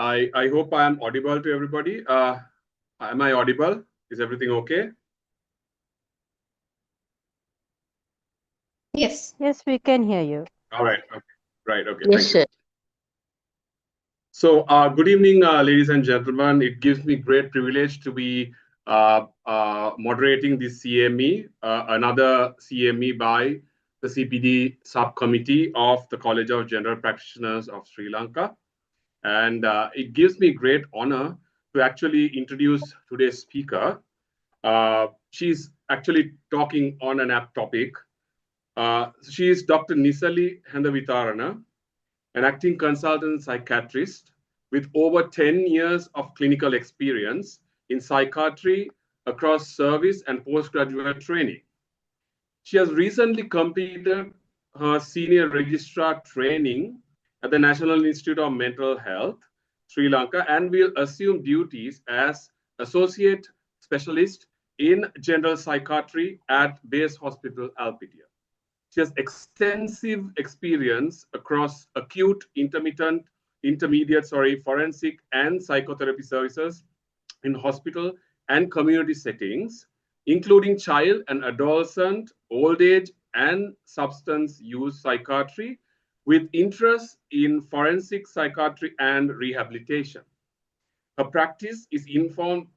I hope I am audible to everybody. Am I audible? Is everything okay? Yes. Yes, we can hear you. All right. Okay. Right. Okay. Yes, Thank you. sir. So, good evening, ladies and gentlemen. It gives me great privilege to be moderating this CME, another CME by the CPD subcommittee of the College of General Practitioners of Sri Lanka. And it gives me great honor to actually introduce today's speaker. She's actually talking on an app topic. She is Dr. N E Hendawitharana, an acting consultant psychiatrist with over 10 years of clinical experience in psychiatry across service and postgraduate training. She has recently completed her senior registrar training at the National Institute of Mental Health, Sri Lanka, and will assume duties as associate specialist in general psychiatry at Base Hospital, Alpitia. She has extensive experience across acute, intermediate, forensic and psychotherapy services in hospital and community settings, including child and adolescent, old age, and substance use psychiatry, with interest in forensic psychiatry and rehabilitation. Her practice is informed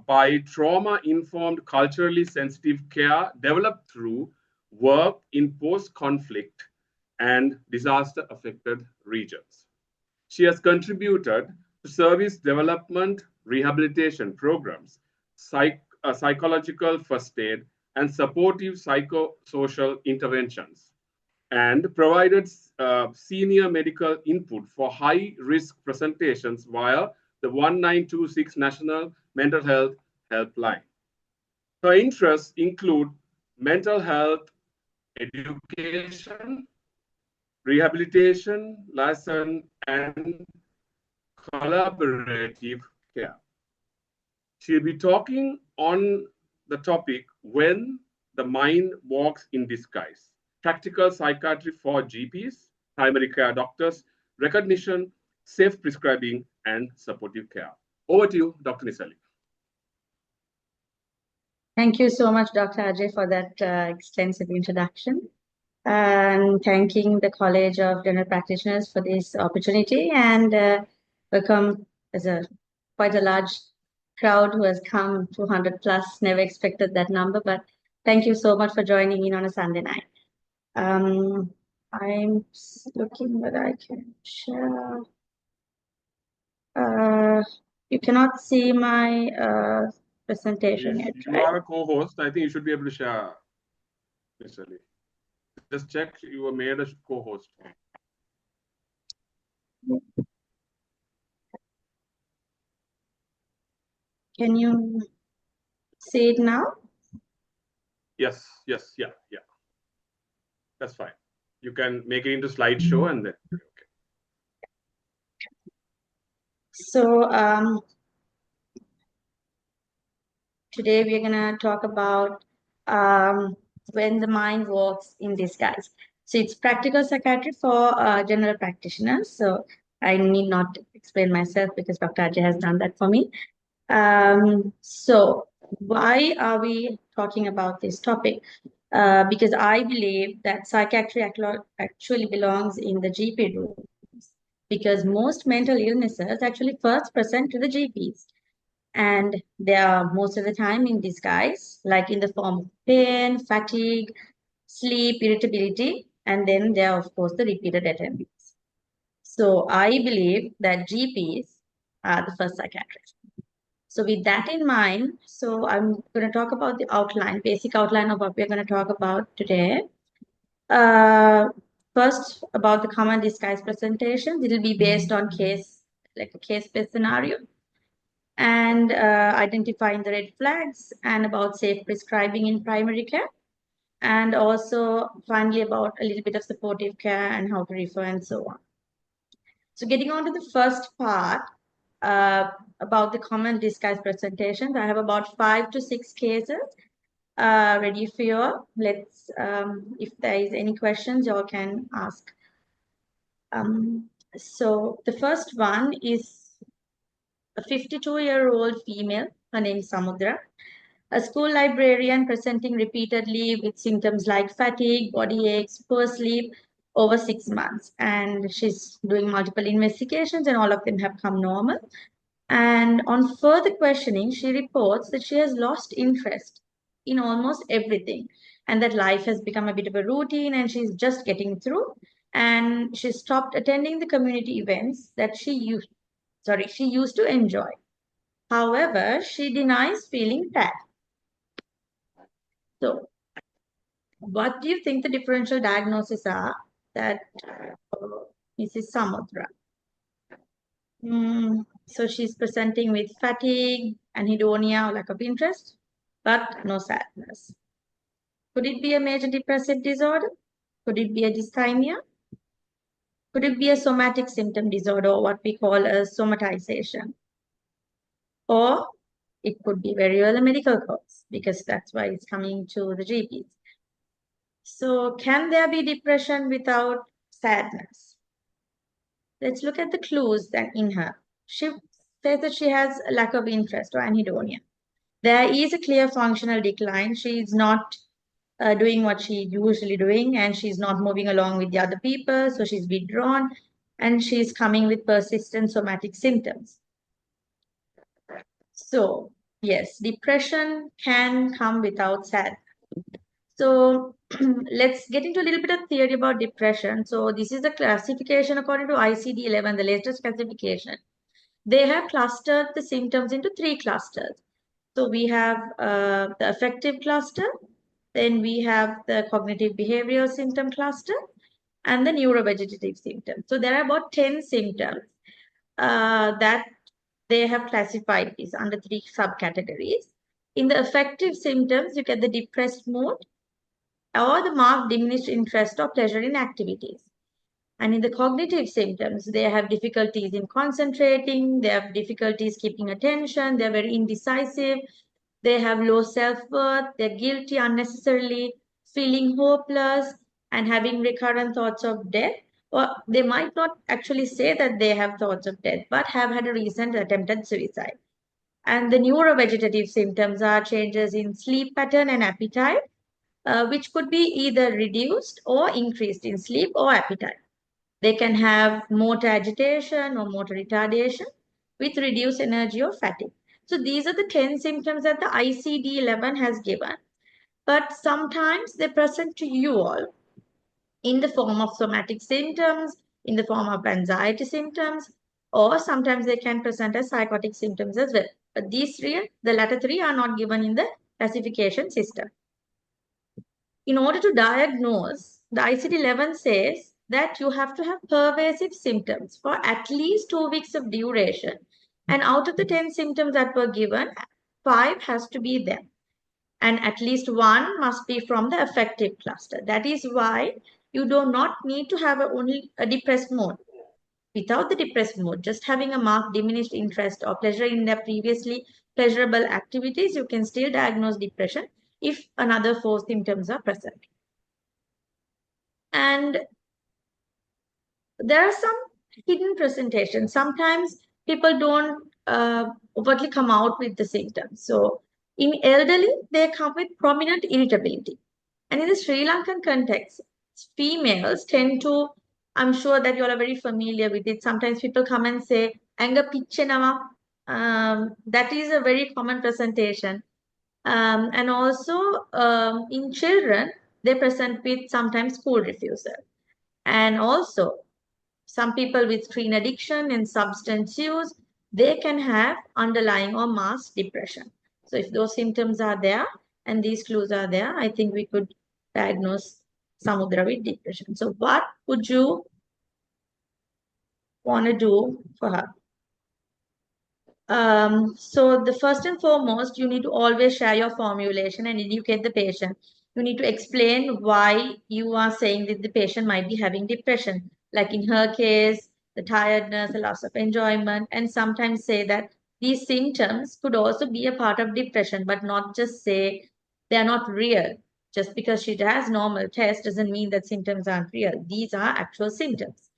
by trauma-informed, culturally sensitive care developed through work in post-conflict and disaster-affected regions. She has contributed to service development, rehabilitation programs, psychological first aid, and supportive psychosocial interventions, and provided senior medical input for high-risk presentations via the 1926 National Mental Health Helpline. Her interests include mental health education, rehabilitation, lesson, and collaborative care. She'll be talking on the topic When the Mind Walks in Disguise, practical psychiatry for GPs, primary care doctors, recognition, safe prescribing, and supportive care. Over to you, Dr. Nisali. Thank you so much, Dr. Ajay, for that extensive introduction. And thanking the College of General Practitioners for this opportunity, and welcome as quite a large crowd who has come, 200 plus. Never expected that number, but thank you so much for joining in on a Sunday night. I'm looking whether I can share. You cannot see my presentation yet, You right? are a co-host. I think you should be able to share, Nisali. Just check you were made a co-host. Can you see it now? Yes, yeah. That's fine. You can make it into slideshow and then, okay. So today we're gonna talk about when the mind walks in disguise. So it's practical psychiatry for general practitioners. So I need not explain myself because Dr. Ajay has done that for me. So why are we talking about this topic? Because I believe that psychiatry actually belongs in the GP rooms, because most mental illnesses actually first present to the GPs, and they are most of the time in disguise, like in the form of pain, fatigue, sleep, irritability, and then there are, of course, the repeated attendings. So I believe that GPs are the first psychiatrists. So with that in mind, so I'm going to talk about the outline, basic outline of what we're going to talk about today. First, about the common disguise presentations. It will be based on like a case-based scenario, and identifying the red flags, and about safe prescribing in primary care, and also finally about a little bit of supportive care and how to refer and so on. So getting on to the first part, about the common disguise presentations. I have about 5 to 6 cases ready for you. Let's, if there is any questions, you all can ask. So the first one is a 52-year-old female, her name is Samudra, a school librarian presenting repeatedly with symptoms like fatigue, body aches, poor sleep over 6 months. And she's doing multiple investigations, and all of them have come normal. And on further questioning, she reports that she has lost interest in almost everything, and that life has become a bit of a routine and she's just getting through. And she stopped attending the community events that she used to enjoy. However, she denies feeling sad. So, what do you think the differential diagnoses are that Mrs. Samudra? So she's presenting with fatigue, anhedonia, or lack of interest, but no sadness. Could it be a major depressive disorder? Could it be a dysthymia? Could it be a somatic symptom disorder, or what we call a somatization? Or it could be very well a medical cause, because that's why it's coming to the GPs. So can there be depression without sadness? Let's look at the clues that in her. She says that she has a lack of interest or anhedonia. There is a clear functional decline. She is not doing what she's usually doing, and she's not moving along with the other people, so she's withdrawn, and she's coming with persistent somatic symptoms. So, yes, depression can come without sadness. So let's get into a little bit of theory about depression. So this is the classification according to ICD-11, the latest classification. They have clustered the symptoms into 3 clusters. So we have the affective cluster, then we have the cognitive behavioral symptom cluster, and the neurovegetative symptom. So there are about 10 symptoms that they have classified these under 3 subcategories. In the affective symptoms, you get the depressed mood, or the marked diminished interest or pleasure in activities. And in the cognitive symptoms, they have difficulties in concentrating, they have difficulties keeping attention, they're very indecisive, they have low self-worth, they're guilty unnecessarily, feeling hopeless, and having recurrent thoughts of death. Or they might not actually say that they have thoughts of death, but have had a recent attempt at suicide. And the neurovegetative symptoms are changes in sleep pattern and appetite, which could be either reduced or increased in sleep or appetite. They can have motor agitation or motor retardation with reduced energy or fatigue. So these are the 10 symptoms that the ICD-11 has given. But sometimes they present to you all in the form of somatic symptoms, in the form of anxiety symptoms, or sometimes they can present as psychotic symptoms as well. But these 3, the latter 3, are not given in the classification system. In order to diagnose, the ICD-11 says that you have to have pervasive symptoms for at least 2 weeks of duration. And out of the 10 symptoms that were given, 5 has to be them. And at least 1 must be from the affective cluster. That is why you do not need to have only a depressed mood. Without the depressed mood, just having a marked diminished interest or pleasure in their previously pleasurable activities, you can still diagnose depression if another 4 symptoms are present. And there are some hidden presentations. Sometimes people don't overtly come out with the symptoms. So in elderly, they come with prominent irritability. And in the Sri Lankan context, females tend to, I'm sure that you all are very familiar with it. Sometimes people come and say, anger pichenama. That is a very common presentation. And also in children, they present with sometimes school refusal. And also, some people with screen addiction and substance use, they can have underlying or masked depression. So if those symptoms are there and these clues are there, I think we could diagnose Samudra with depression. So what would you want to do for her? So the first and foremost, you need to always share your formulation and educate the patient. You need to explain why you are saying that the patient might be having depression. Like in her case, the tiredness, the loss of enjoyment, and sometimes say that these symptoms could also be a part of depression, but not just say they are not real. Just because she has normal tests doesn't mean that symptoms aren't real. These are actual symptoms.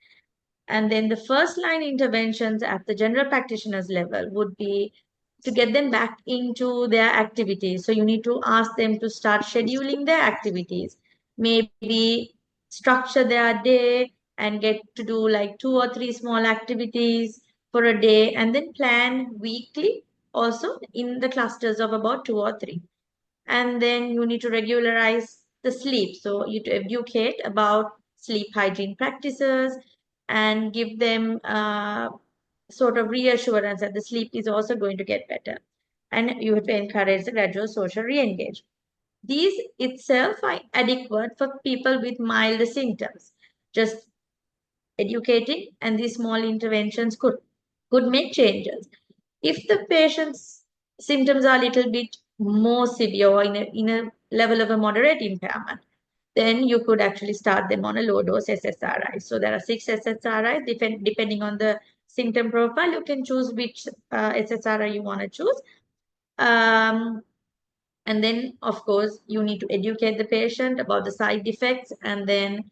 And then the first line interventions at the general practitioner's level would be to get them back into their activities. So you need to ask them to start scheduling their activities, maybe structure their day and get to do like 2 or 3 small activities for a day, and then plan weekly also in the clusters of about 2 or 3. And then you need to regularize the sleep. So you to educate about sleep hygiene practices and give them sort of reassurance that the sleep is also going to get better. And you have to encourage the gradual social re-engagement. These itself are adequate for people with milder symptoms. Just educating and these small interventions could make changes. If the patient's symptoms are a little bit more severe or in a level of a moderate impairment, then you could actually start them on a low dose SSRI. So there are 6 SSRIs, depending on the symptom profile. You can choose which SSRI you want to choose. Um, and then, of course, you need to educate the patient about the side effects, and then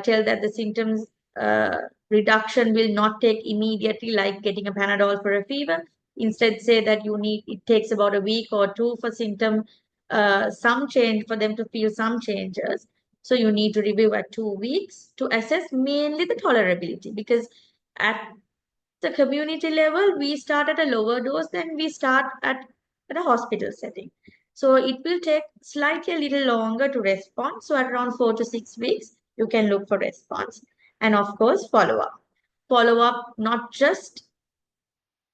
tell that the symptoms uh, reduction will not take immediately, like getting a Panadol for a fever. Instead, say that it takes about a week or two for some change, for them to feel some changes. So you need to review at 2 weeks to assess mainly the tolerability, because at the community level, we start at a lower dose than we start at a hospital setting. So it will take slightly a little longer to respond. So at around 4 to 6 weeks, you can look for response. And of course, follow up. Follow up not just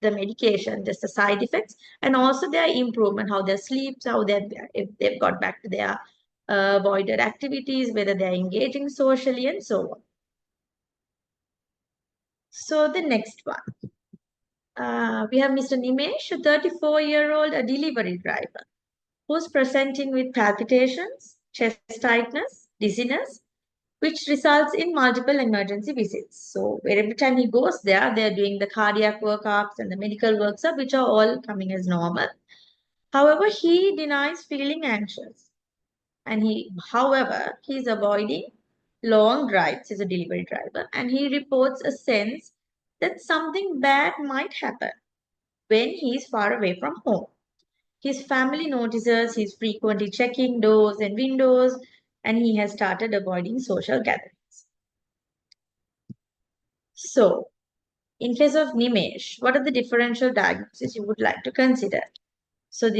the medication, just the side effects, and also their improvement, how their sleeps, if they've got back to their avoided activities, whether they're engaging socially, and so on. So the next one. We have Mr. Nimesh, a 34-year-old a delivery driver, who's presenting with palpitations, chest tightness, dizziness, which results in multiple emergency visits. So every time he goes there, they're doing the cardiac workups and the medical workups, which are all coming as normal. However, he denies feeling anxious. However, he's avoiding long drives. He's a delivery driver, and he reports a sense that something bad might happen when he's far away from home. His family notices he's frequently checking doors and windows, and he has started avoiding social gatherings. So, in case of Nimesh, what are the differential diagnoses you would like to consider? So,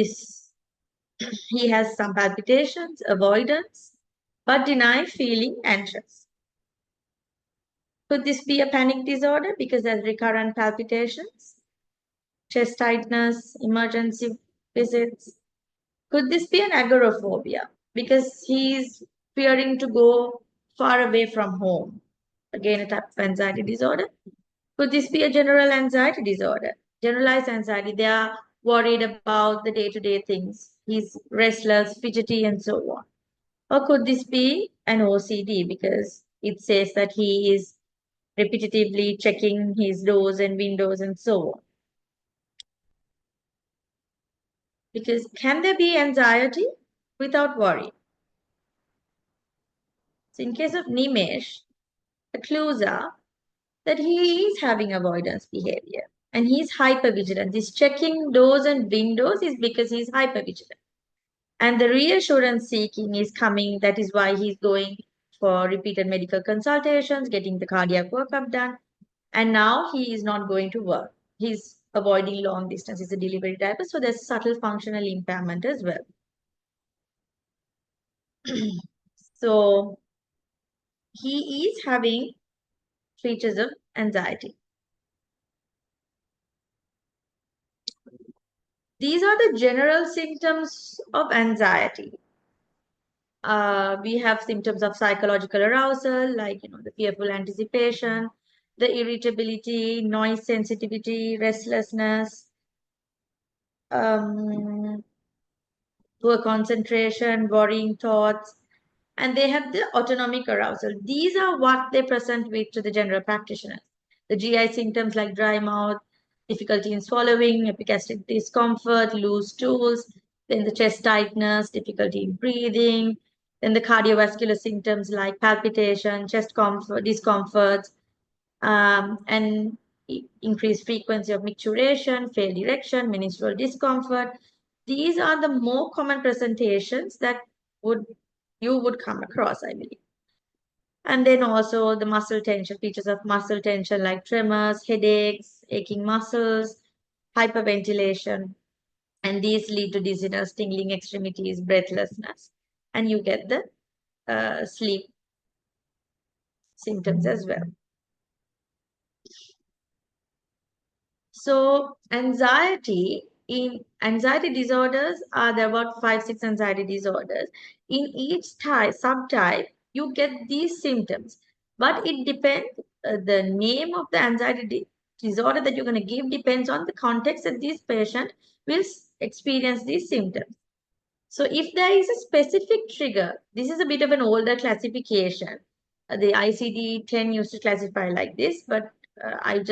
he has some palpitations, avoidance, but deny feeling anxious. Could this be a panic disorder because there's recurrent palpitations, chest tightness, emergency visits? Could this be an agoraphobia? Because he's fearing to go far away from home. Again, a type of anxiety disorder. Could this be a general anxiety disorder? Generalized anxiety. They are worried about the day-to-day things. He's restless, fidgety, and so on. Or could this be an OCD? Because it says that he is repetitively checking his doors and windows and so on. Because can there be anxiety without worry? So in case of Nimesh, the clues are that he is having avoidance behavior and he's hypervigilant. This checking doors and windows is because he's hypervigilant. And the reassurance seeking is coming. That is why he's going for repeated medical consultations, getting the cardiac workup done. And now he is not going to work. He's avoiding long distance. He's a delivery driver. So there's subtle functional impairment as well. So he is having features of anxiety. These are the general symptoms of anxiety. We have symptoms of psychological arousal, like the fearful anticipation, the irritability, noise sensitivity, restlessness, um, poor concentration, worrying thoughts, and they have the autonomic arousal. These are what they present with to the general practitioners. The GI symptoms like dry mouth, difficulty in swallowing, epigastric discomfort, loose stools, then the chest tightness, difficulty in breathing, then the cardiovascular symptoms like palpitation, chest comfort, discomforts, and increased frequency of micturition, failed erection, menstrual discomfort. These are the more common presentations that you would come across, I believe. And then also the muscle tension, features of muscle tension like tremors, headaches, aching muscles, hyperventilation, and these lead to dizziness, tingling extremities, breathlessness, and you get the sleep symptoms as well. So in anxiety disorders are there about 5, 6 anxiety disorders. In each subtype, you get these symptoms, but it depends. The name of the anxiety disorder that you're going to give depends on the context that this patient will experience these symptoms. So if there is a specific trigger, this is a bit of an older classification. The ICD-10 used to classify like this, but I'm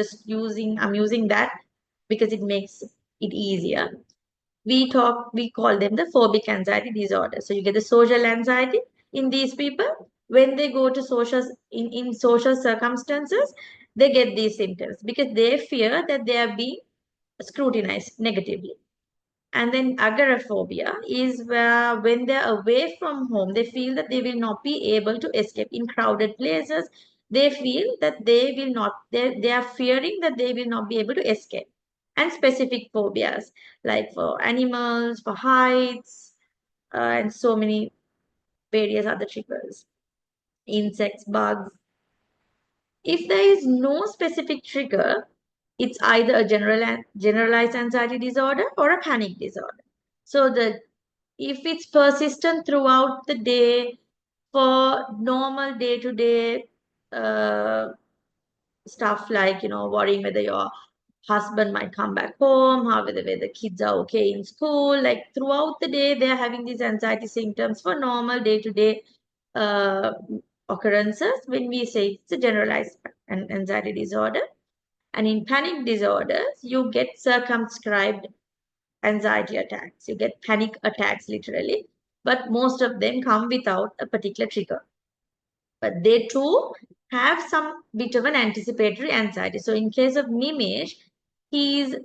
using that because it makes it easier. We call them the phobic anxiety disorder. So you get the social anxiety in these people. When they go to in social circumstances, they get these symptoms because they fear that they are being scrutinized negatively. And then agoraphobia is where when they're away from home, they feel that they will not be able to escape in crowded places. They feel that they will not, they are fearing that they will not be able to escape. And specific phobias, like for animals, for heights, and so many various other triggers, insects, bugs. If there is no specific trigger, it's either a generalized anxiety disorder or a panic disorder. So if it's persistent throughout the day for normal day-to-day stuff like, worrying whether your husband might come back home, whether the kids are okay in school, like throughout the day, they're having these anxiety symptoms for normal day-to-day uh, occurrences. When we say it's a generalized anxiety disorder, and in panic disorders, you get circumscribed anxiety attacks. You get panic attacks literally, but most of them come without a particular trigger. But they too have some bit of an anticipatory anxiety. So in case of Nimish, he's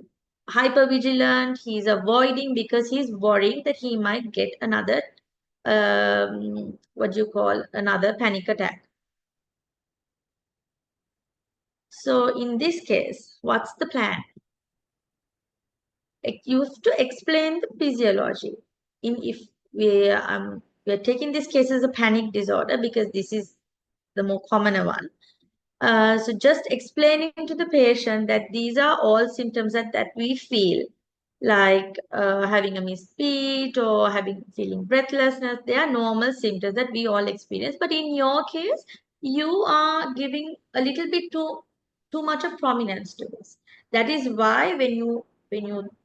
hypervigilant, he's avoiding because he's worrying that he might get another, what do you call, another panic attack. So in this case, what's the plan? You have to explain the physiology. If we're taking this case as a panic disorder because this is the more common one. So just explaining to the patient that these are all symptoms that we feel, like having a missed beat or feeling breathlessness. They are normal symptoms that we all experience. But in your case, you are giving a little bit too much of prominence to this. That is why when you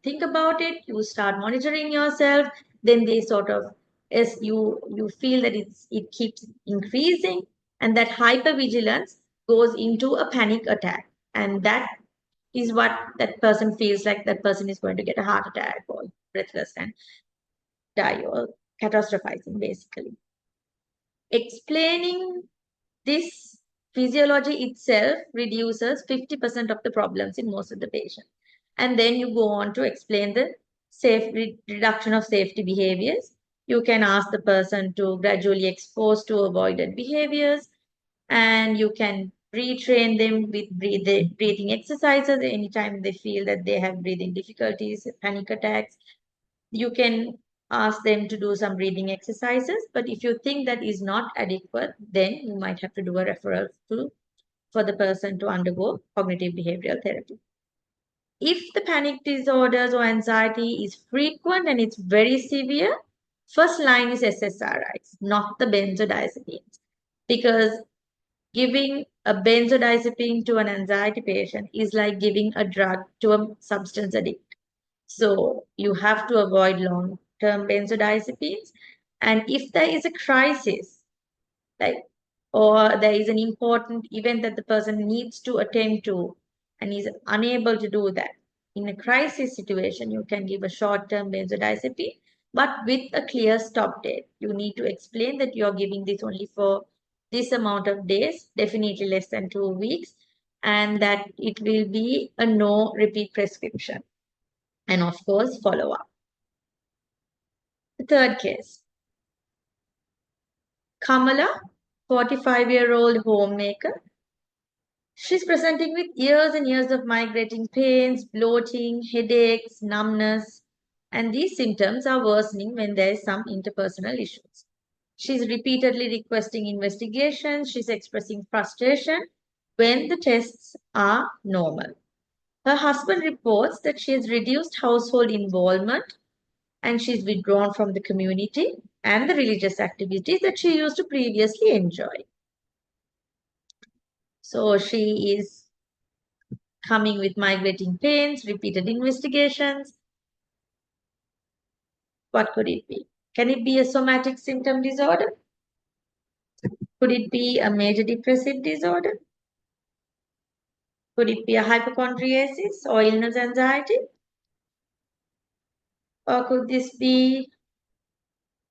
think about it, you start monitoring yourself. Then they sort of, as you feel that it keeps increasing, and that hypervigilance goes into a panic attack, and that is what that person feels like. That person is going to get a heart attack or breathless and die or catastrophizing, basically. Explaining this physiology itself reduces 50% of the problems in most of the patients. And then you go on to explain the reduction of safety behaviors. You can ask the person to gradually expose to avoided behaviors, and you can retrain them with breathing exercises anytime they feel that they have breathing difficulties, panic attacks. You can ask them to do some breathing exercises, but if you think that is not adequate, then you might have to do a referral for the person to undergo cognitive behavioral therapy. If the panic disorders or anxiety is frequent and it's very severe, first line is SSRIs, not the benzodiazepines, because giving a benzodiazepine to an anxiety patient is like giving a drug to a substance addict. So you have to avoid long-term benzodiazepines. And if there is a crisis, like, or there is an important event that the person needs to attend to and is unable to do that, in a crisis situation, you can give a short-term benzodiazepine, but with a clear stop date. You need to explain that you're giving this only for this amount of days, definitely less than 2 weeks. and that it will be a no repeat prescription. And of course, follow up. The third case, Kamala, 45-year-old homemaker. She's presenting with years and years of migrating pains, bloating, headaches, numbness, and these symptoms are worsening when there is some interpersonal issues. She's repeatedly requesting investigations. She's expressing frustration when the tests are normal. Her husband reports that she has reduced household involvement and she's withdrawn from the community and the religious activities that she used to previously enjoy. So she is coming with migrating pains, repeated investigations. What could it be? Can it be a somatic symptom disorder? Could it be a major depressive disorder? Could it be a hypochondriasis or illness anxiety? Or could this be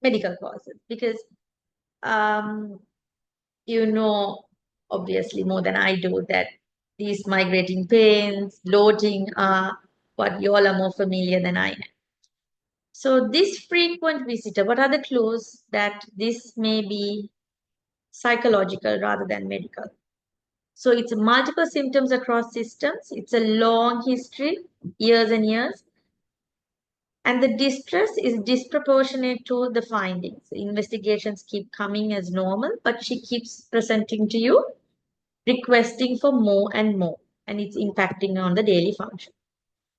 medical causes? Because you know, obviously more than I do, that these migrating pains, bloating are what you all are more familiar than I am. So this frequent visitor, what are the clues that this may be psychological rather than medical? So it's multiple symptoms across systems. It's a long history, years and years. And the distress is disproportionate to the findings. Investigations keep coming as normal, but she keeps presenting to you, requesting for more and more, and it's impacting on the daily function.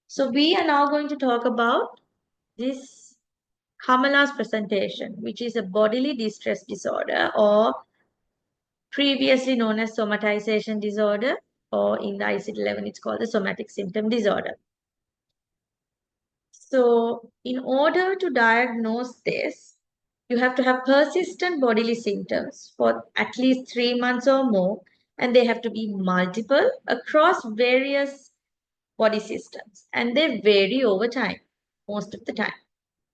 So we are now going to talk about this Kamala's presentation, which is a bodily distress disorder, or previously known as somatization disorder, or in the ICD-11 it's called the somatic symptom disorder. So in order to diagnose this, you have to have persistent bodily symptoms for at least 3 months or more, and they have to be multiple across various body systems, and they vary over time, most of the time.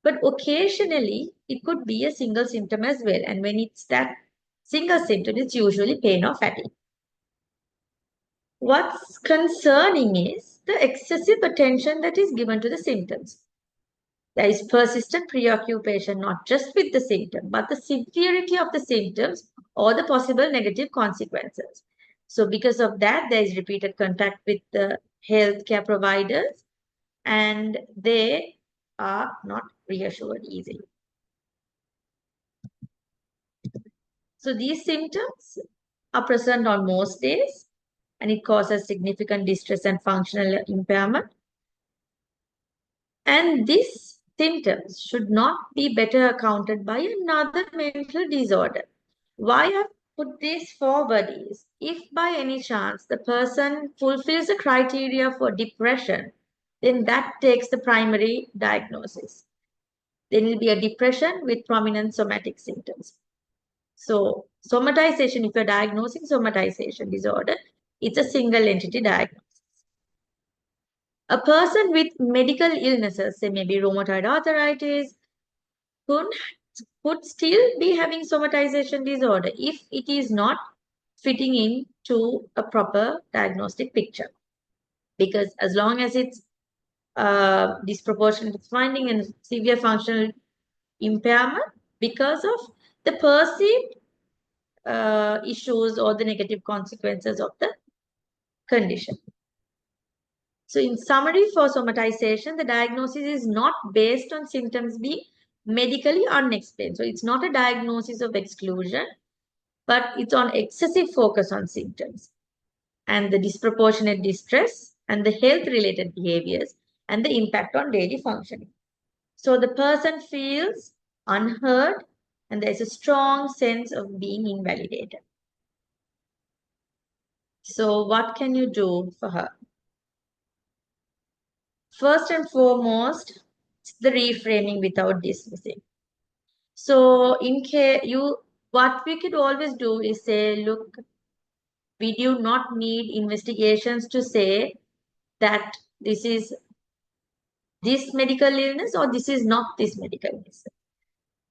But occasionally, it could be a single symptom as well, and when it's that single symptom, it's usually pain or fatigue. What's concerning is the excessive attention that is given to the symptoms. There is persistent preoccupation not just with the symptom, but the severity of the symptoms or the possible negative consequences. So because of that, there is repeated contact with the healthcare providers, and they are not reassured easily. So these symptoms are present on most days, and it causes significant distress and functional impairment. And these symptoms should not be better accounted by another mental disorder. Why I've put this forward is, if by any chance the person fulfills the criteria for depression, then that takes the primary diagnosis. There will be a depression with prominent somatic symptoms. So somatization, if you're diagnosing somatization disorder, it's a single entity diagnosis. A person with medical illnesses, say maybe rheumatoid arthritis, could still be having somatization disorder if it is not fitting into a proper diagnostic picture. Because as long as it's disproportionate finding and severe functional impairment because of the perceived issues or the negative consequences of the condition. So in summary, for somatization, the diagnosis is not based on symptoms being medically unexplained. So it's not a diagnosis of exclusion, but it's on excessive focus on symptoms and the disproportionate distress and the health-related behaviors and the impact on daily functioning. So the person feels unheard and there's a strong sense of being invalidated. So what can you do for her? First and foremost, the reframing without dismissing. So in case what we could always do is say, look, we do not need investigations to say that this is this medical illness or this is not this medical illness.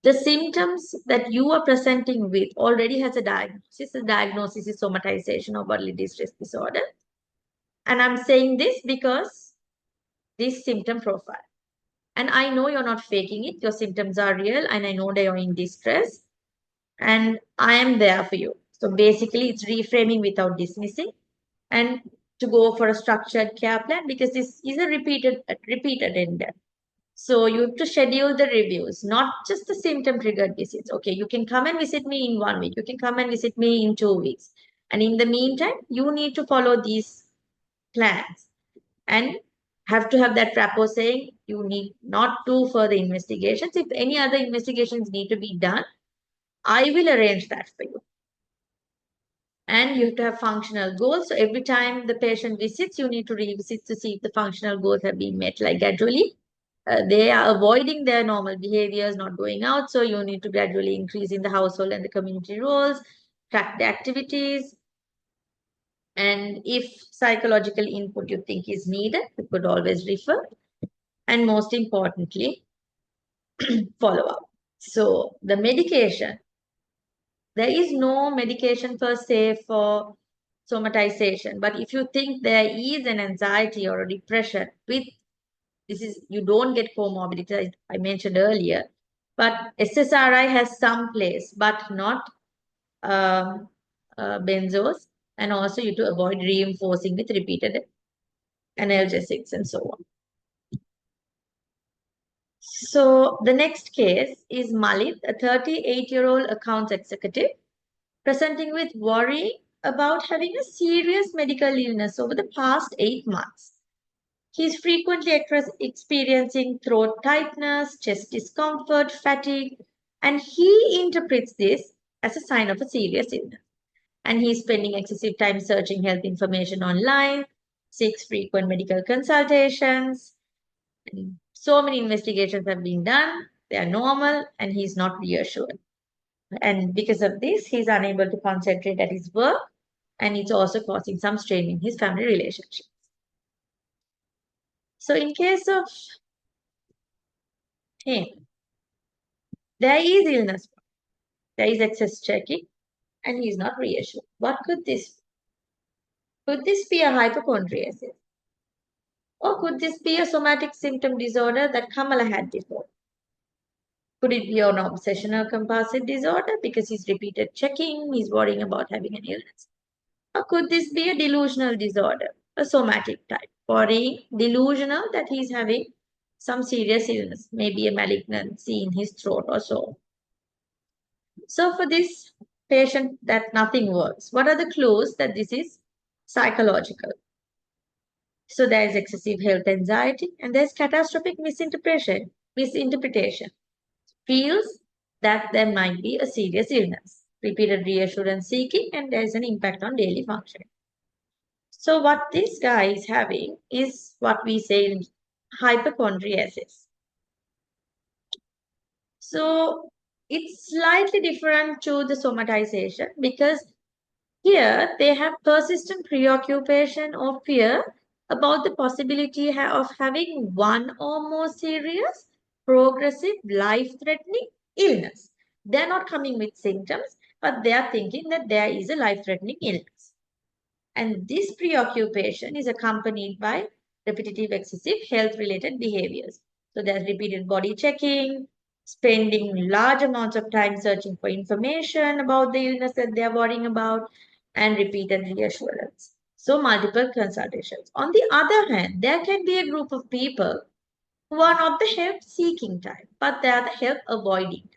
The symptoms that you are presenting with already has a diagnosis. The diagnosis is somatization or bodily distress disorder. And I'm saying this because this symptom profile. And I know you're not faking it. Your symptoms are real, and I know that you're in distress, and I am there for you. So basically, it's reframing without dismissing, and to go for a structured care plan, because this is a repeat attendant. So you have to schedule the reviews, not just the symptom triggered visits. Okay, you can come and visit me in 1 week. You can come and visit me in 2 weeks. And in the meantime, you need to follow these plans and have to have that rapport saying you need not do further investigations. If any other investigations need to be done, I will arrange that for you. And you have to have functional goals. So every time the patient visits, you need to revisit to see if the functional goals have been met, like gradually. They are avoiding their normal behaviors, not going out. So you need to gradually increase in the household and the community roles, track the activities. And if psychological input you think is needed, you could always refer. And most importantly, follow up. So the medication, there is no medication per se for somatization. But if you think there is an anxiety or a depression with this is you don't get comorbidity I mentioned earlier, but SSRI has some place, but not benzos, and also you to avoid reinforcing with repeated analgesics and so on. So the next case is Malit, a 38-year-old accounts executive, presenting with worry about having a serious medical illness over the past 8 months. He's frequently experiencing throat tightness, chest discomfort, fatigue, and he interprets this as a sign of a serious illness. And he's spending excessive time searching health information online, seeks frequent medical consultations. And so many investigations have been done, they are normal, and he's not reassured. And because of this, he's unable to concentrate at his work, and it's also causing some strain in his family relationship. So in case of him, there is illness, there is excess checking, and he's not reassured. What could this be? Could this be a hypochondriasis? Or could this be a somatic symptom disorder that Kamala had before? Could it be an obsessional compulsive disorder because he's repeated checking, he's worrying about having an illness? Or could this be a delusional disorder, a somatic type, worrying, delusional that he's having some serious illness, maybe a malignancy in his throat or so? So for this patient that nothing works, what are the clues that this is psychological? So there is excessive health anxiety and there's catastrophic misinterpretation. Feels that there might be a serious illness, repeated reassurance seeking, and there is an impact on daily functioning. So what this guy is having is what we say in hypochondriasis. So it's slightly different to the somatization because here they have persistent preoccupation or fear about the possibility of having one or more serious, progressive, life-threatening illness. They're not coming with symptoms, but they are thinking that there is a life-threatening illness. And this preoccupation is accompanied by repetitive excessive health-related behaviors. So there's repeated body checking, spending large amounts of time searching for information about the illness that they're worrying about, and repeated reassurance. So multiple consultations. On the other hand, there can be a group of people who are not the help-seeking type, but they are the help-avoiding.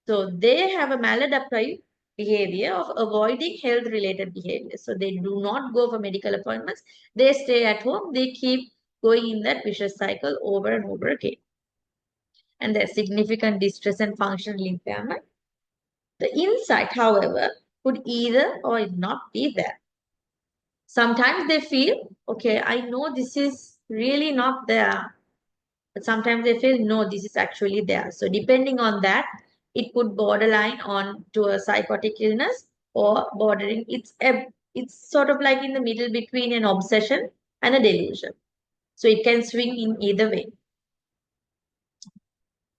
So they have a maladaptive behavior of avoiding health-related behaviors. So they do not go for medical appointments. They stay at home. They keep going in that vicious cycle over and over again. And there's significant distress and functional impairment. The insight, however, could either or not be there. Sometimes they feel, okay, I know this is really not there. But sometimes they feel, no, this is actually there. So depending on that, it could borderline on to a psychotic illness or bordering. It's sort of like in the middle between an obsession and a delusion. So it can swing in either way.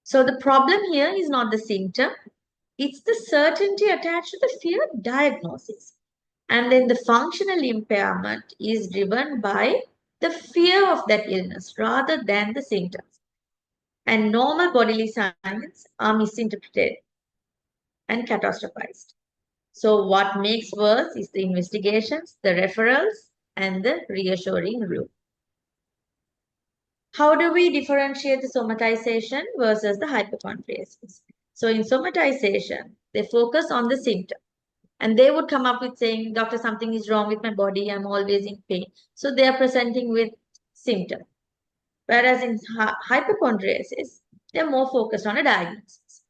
So the problem here is not the symptom. It's the certainty attached to the fear diagnosis. And then the functional impairment is driven by the fear of that illness rather than the symptoms. And normal bodily signs are misinterpreted and catastrophized. So what makes worse is the investigations, the referrals, and the reassuring rule. How do we differentiate the somatization versus the hypochondriasis? So in somatization, they focus on the symptom. And they would come up with saying, doctor, something is wrong with my body. I'm always in pain. So they are presenting with symptom. Whereas in hypochondriasis, they're more focused on a diagnosis.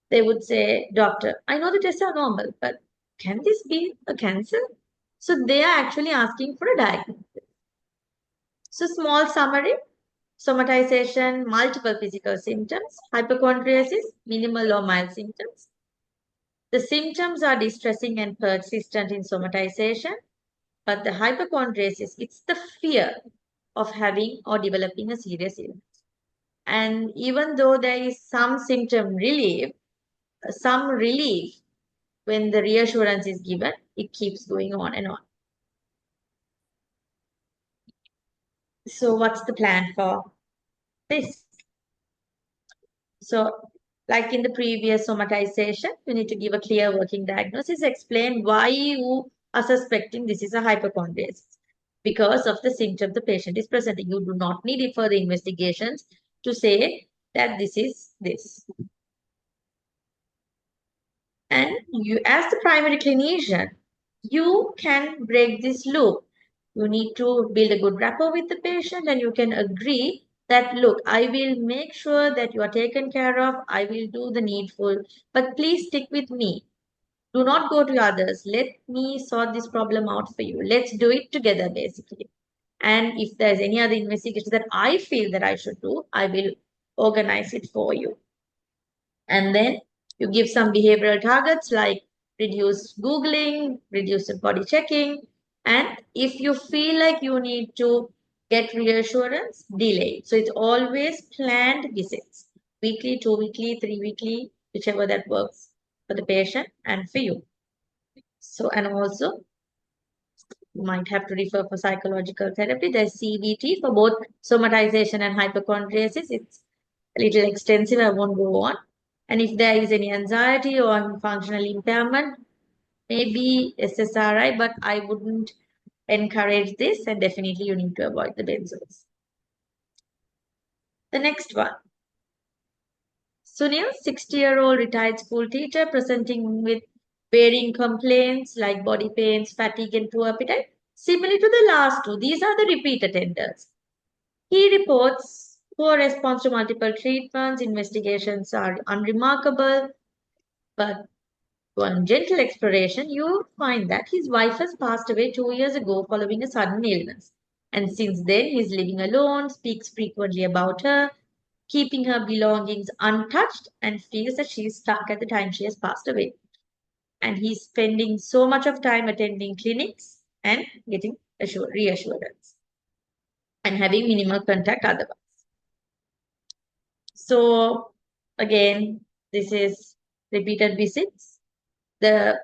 They would say, doctor, I know the tests are normal, but can this be a cancer? So they are actually asking for a diagnosis. So small summary, somatization, multiple physical symptoms, hypochondriasis, minimal or mild symptoms. The symptoms are distressing and persistent in somatization, but the hypochondriasis, it's the fear of having or developing a serious illness. And even though there is some symptom relief, some relief when the reassurance is given, it keeps going on and on. So what's the plan for this? So like in the previous somatization, you need to give a clear working diagnosis, explain why you are suspecting this is a hypochondriasis because of the symptom the patient is presenting. You do not need further investigations to say that this is this. And you, as the primary clinician, you can break this loop. You need to build a good rapport with the patient and you can agree that, look, I will make sure that you are taken care of. I will do the needful, but please stick with me. Do not go to others. Let me sort this problem out for you. Let's do it together, basically. And if there's any other investigation that I feel that I should do, I will organize it for you. And then you give some behavioral targets like reduce Googling, reduce body checking. And if you feel like you need to get reassurance, delay. So it's always planned visits, weekly, 2 weekly, 3 weekly, whichever that works for the patient and for you. So, and also you might have to refer for psychological therapy. There's CBT for both somatization and hypochondriasis. It's a little extensive. I won't go on. And if there is any anxiety or functional impairment, maybe SSRI, but I wouldn't encourage this, and definitely you need to avoid the benzos. The next one. Sunil, 60-year-old retired school teacher presenting with varying complaints like body pains, fatigue, and poor appetite. Similar to the last two, these are the repeat attenders. He reports poor response to multiple treatments, investigations are unremarkable, but on gentle exploration, you find that his wife has passed away 2 years ago following a sudden illness. And since then, he's living alone, speaks frequently about her, keeping her belongings untouched, and feels that she's stuck at the time she has passed away. And he's spending so much of time attending clinics and getting reassurance and having minimal contact otherwise. So, again, this is repeated visits. The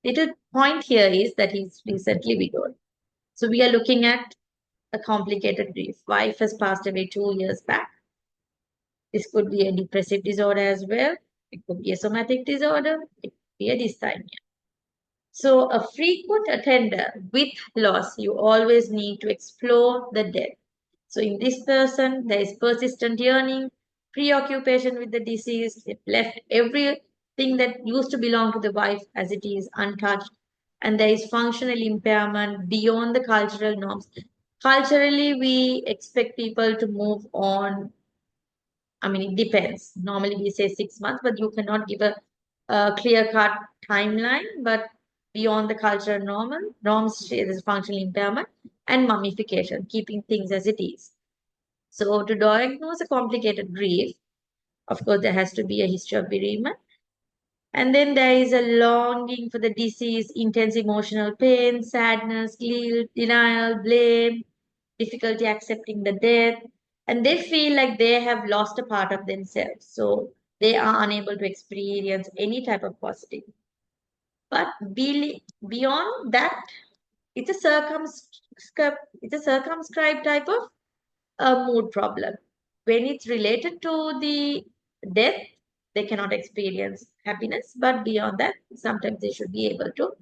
little point here is that he's recently widowed. So we are looking at a complicated grief. Wife has passed away 2 years back. This could be a depressive disorder as well. It could be a somatic disorder. It could be a dysthymia. So a frequent attender with loss, you always need to explore the death. So in this person, there is persistent yearning, preoccupation with the deceased. It left everything that used to belong to the wife as it is untouched. And there is functional impairment beyond the cultural norms. Culturally, we expect people to move on. I mean, it depends. Normally, we say 6 months, but you cannot give a clear-cut timeline. But beyond the cultural norms, there is functional impairment and mummification, keeping things as it is. So to diagnose a complicated grief, of course, there has to be a history of bereavement. And then there is a longing for the deceased, intense emotional pain, sadness, guilt, denial, blame, difficulty accepting the death. And they feel like they have lost a part of themselves. So they are unable to experience any type of positive. But beyond that, it's a circumscribed type of a mood problem. When it's related to the death, they cannot experience happiness. But beyond that, sometimes they should be able to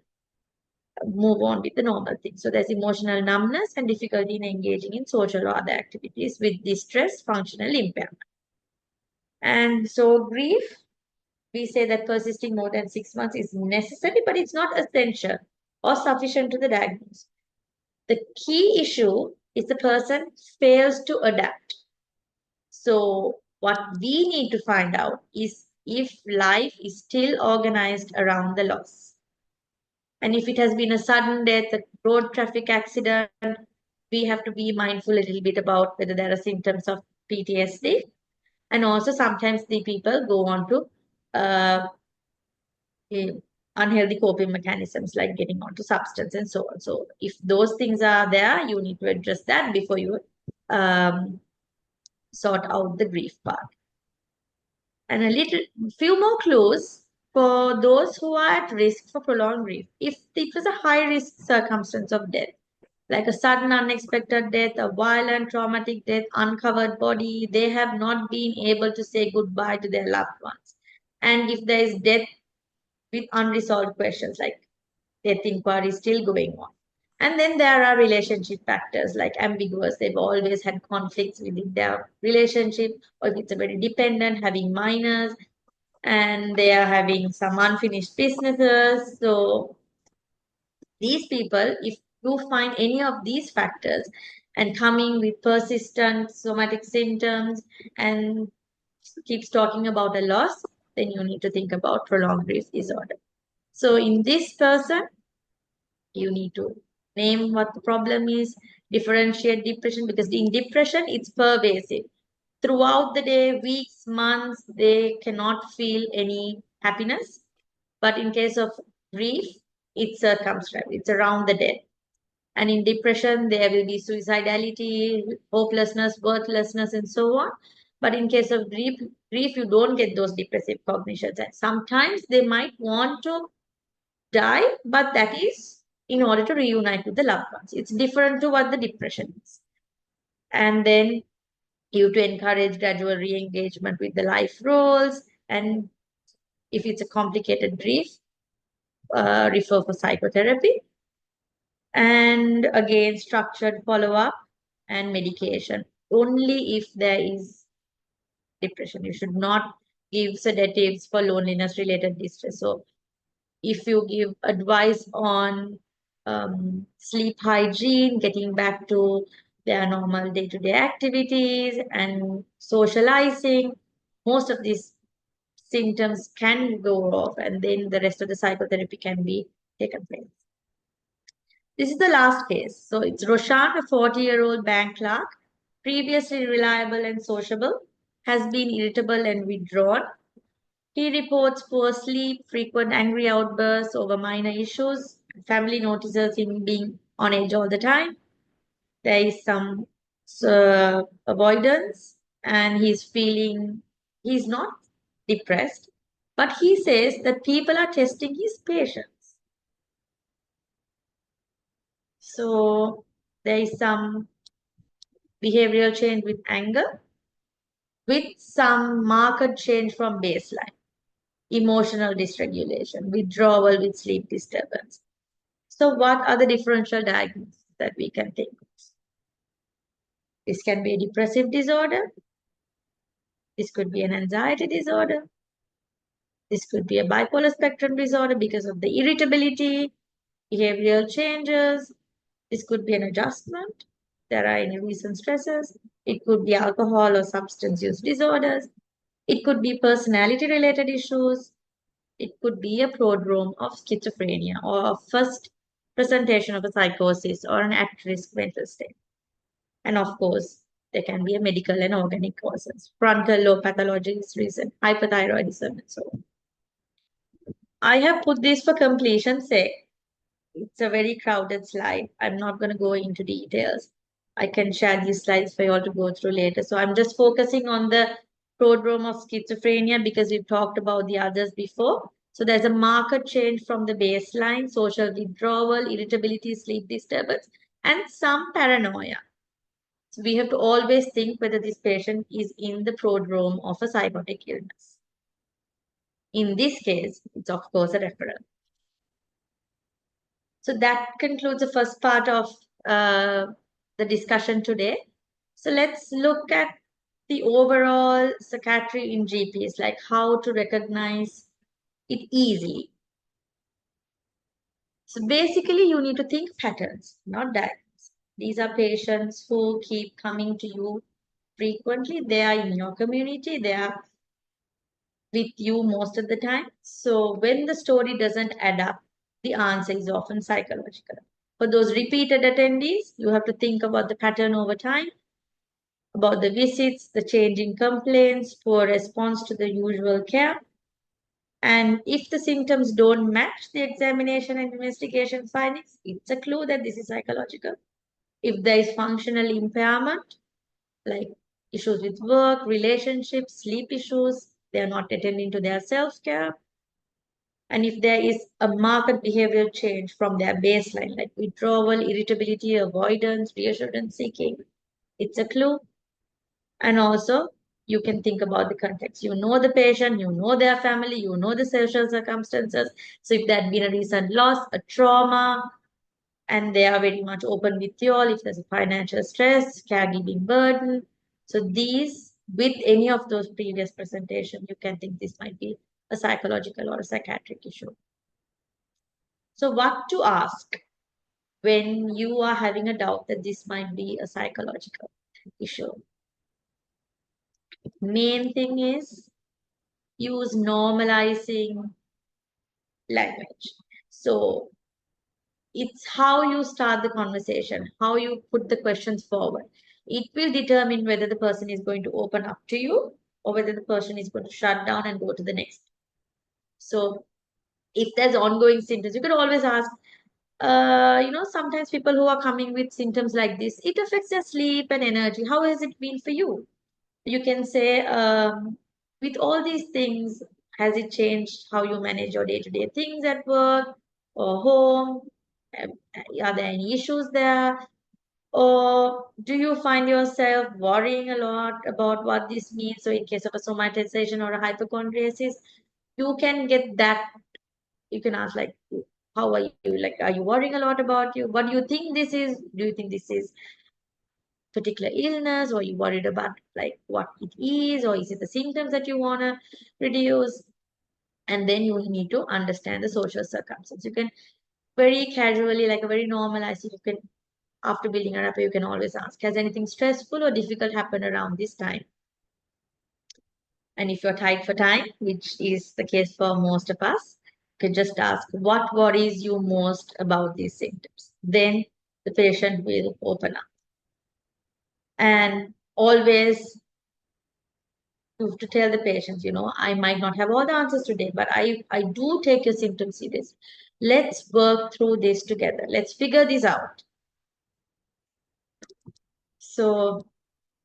move on with the normal things. So there's emotional numbness and difficulty in engaging in social or other activities with distress, functional impairment. And so grief, we say that persisting more than 6 months is necessary, but it's not essential or sufficient to the diagnosis. The key issue is the person fails to adapt. So what we need to find out is if life is still organized around the loss. And if it has been a sudden death, a road traffic accident, we have to be mindful a little bit about whether there are symptoms of PTSD. And also sometimes the people go on to uh, eh, unhealthy coping mechanisms like getting onto substance and so on. So if those things are there, you need to address that before you um, sort out the grief part. And a few more clues for those who are at risk for prolonged grief. If it was a high risk circumstance of death, like a sudden unexpected death, a violent traumatic death, uncovered body, they have not been able to say goodbye to their loved ones. And if there is death with unresolved questions, like death inquiry is still going on. And then there are relationship factors like ambiguous. They've always had conflicts within their relationship, or if it's a very dependent, having minors, and they are having some unfinished businesses. So these people, if you find any of these factors and coming with persistent somatic symptoms and keeps talking about a loss, then you need to think about prolonged grief disorder. So in this person, you need to name what the problem is, differentiate depression, because in depression, it's pervasive. Throughout the day, weeks, months, they cannot feel any happiness. But in case of grief, it's circumscribed, it's around the death. And in depression, there will be suicidality, hopelessness, worthlessness, and so on. But in case of grief, you don't get those depressive cognitions. And sometimes they might want to die, but that is in order to reunite with the loved ones. It's different to what the depression is. And then you to encourage gradual re-engagement with the life roles. And if it's a complicated grief, refer for psychotherapy. And again, structured follow-up and medication. Only if there is depression. You should not give sedatives for loneliness-related distress. So if you give advice on sleep hygiene, getting back to their normal day-to-day activities and socializing, most of these symptoms can go off, and then the rest of the psychotherapy can be taken place. This is the last case. So it's Roshan, a 40-year-old bank clerk, previously reliable and sociable, has been irritable and withdrawn. He reports poor sleep, frequent angry outbursts over minor issues. Family notices him being on edge all the time. There is some avoidance, and he's not depressed, but he says that people are testing his patience. So there is some behavioral change with anger, with some marked change from baseline, emotional dysregulation, withdrawal with sleep disturbance. So what are the differential diagnoses that we can think of? This can be a depressive disorder. This could be an anxiety disorder. This could be a bipolar spectrum disorder because of the irritability, behavioral changes. This could be an adjustment. There are any recent stresses. It could be alcohol or substance use disorders. It could be personality-related issues. It could be a prodrome of schizophrenia or a first presentation of a psychosis or an at-risk mental state. And of course, there can be a medical and organic causes. Frontal lobe pathology is recent, hyperthyroidism, and so on. I have put this for completion's sake. It's a very crowded slide. I'm not going to go into details. I can share these slides for you all to go through later. So I'm just focusing on the prodrome of schizophrenia because we've talked about the others before. So there's a marked change from the baseline: social withdrawal, irritability, sleep disturbance, and some paranoia. So we have to always think whether this patient is in the prodrome of a psychotic illness. In this case, it's of course a referral. So that concludes the first part of the discussion today. So let's look at the overall psychiatry in GPs, like how to recognize it easily. So basically, you need to think patterns, not diagrams. These are patients who keep coming to you frequently. They are in your community. They are with you most of the time. So when the story doesn't add up, the answer is often psychological. For those repeated attendees, you have to think about the pattern over time, about the visits, the changing complaints, poor response to the usual care. And if the symptoms don't match the examination and investigation findings, it's a clue that this is psychological. If there is functional impairment, like issues with work, relationships, sleep issues, they are not attending to their self-care. And if there is a marked behavioral change from their baseline, like withdrawal, irritability, avoidance, reassurance seeking, it's a clue. And also, you can think about the context. You know the patient, you know their family, you know the social circumstances. So if there had been a recent loss, a trauma, and they are very much open with you all, if there's a financial stress, caregiving burden. So these, with any of those previous presentations, you can think this might be a psychological or a psychiatric issue. So what to ask when you are having a doubt that this might be a psychological issue? Main thing is use normalizing language. So it's how you start the conversation, how you put the questions forward. It will determine whether the person is going to open up to you or whether the person is going to shut down and go to the next. So if there's ongoing symptoms, you could always ask, sometimes people who are coming with symptoms like this, it affects their sleep and energy. How has it been for you? You can say, with all these things, has it changed how you manage your day-to-day things at work or home? Um, Are there any issues there? Or do you find yourself worrying a lot about what this means? So in case of a somatization or a hypochondriasis, you can get that. You can ask like, how are you? Like, are you worrying a lot about you? What do you think this is? Do you think this is particular illness, or you worried about like what it is, or is it the symptoms that you want to reduce? And then you need to understand the social circumstances. You can very casually, like a very normalized, you can, after building a rapport, you can always ask, has anything stressful or difficult happened around this time? And if you're tight for time, which is the case for most of us, you can just ask, what worries you most about these symptoms? Then the patient will open up. And always you have to tell the patients, I might not have all the answers today, but I do take your symptoms serious. Let's work through this together. Let's figure this out. So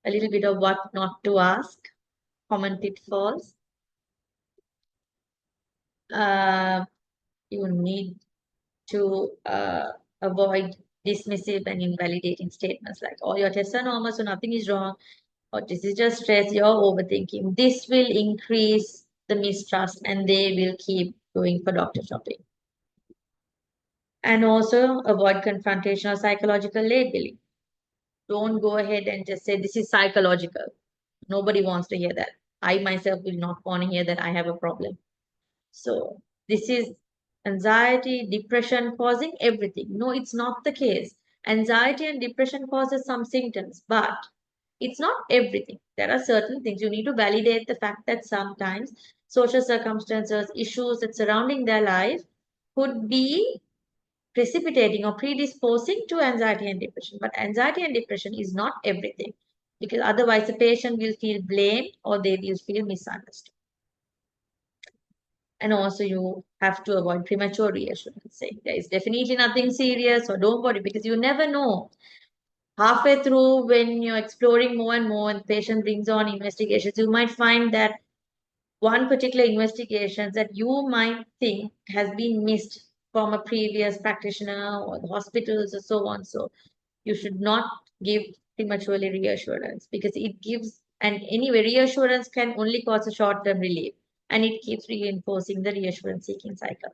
a little bit of what not to ask, common pitfalls. You need to avoid dismissive and invalidating statements like, oh, your tests are normal, so nothing is wrong, or this is just stress, you're overthinking. This will increase the mistrust and they will keep going for doctor shopping. And also avoid confrontational psychological labeling. Don't go ahead and just say this is psychological. Nobody wants to hear that. I myself will not want to hear that I have a problem. So this is anxiety, depression causing everything. No, it's not the case. Anxiety and depression causes some symptoms, but it's not everything. There are certain things you need to validate the fact that sometimes social circumstances, issues that surrounding their life could be precipitating or predisposing to anxiety and depression. But anxiety and depression is not everything, because otherwise the patient will feel blamed or they will feel misunderstood. And also you have to avoid premature reassurance, saying there is definitely nothing serious or don't worry, because you never know. Halfway through, when you're exploring more and more and the patient brings on investigations, you might find that one particular investigation that you might think has been missed from a previous practitioner or the hospitals or so on. So you should not give prematurely reassurance because it gives, and anyway, reassurance can only cause a short-term relief and it keeps reinforcing the reassurance seeking cycle.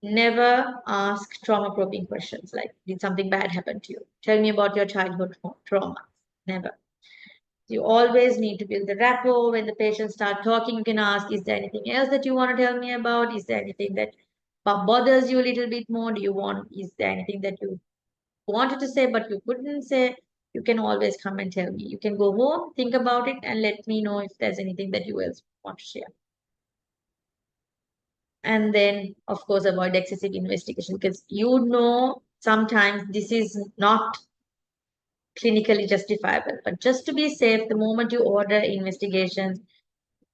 Never ask trauma probing questions like, did something bad happen to you? Tell me about your childhood trauma. Never. You always need to build the rapport. When the patients start talking, you can ask, is there anything else that you want to tell me about? Is there anything that bothers you a little bit more? Is there anything that you wanted to say but you couldn't say? You can always come and tell me. You can go home, think about it, and let me know if there's anything that you else want to share. And then, of course, avoid excessive investigation because sometimes this is not clinically justifiable. But just to be safe, the moment you order investigations,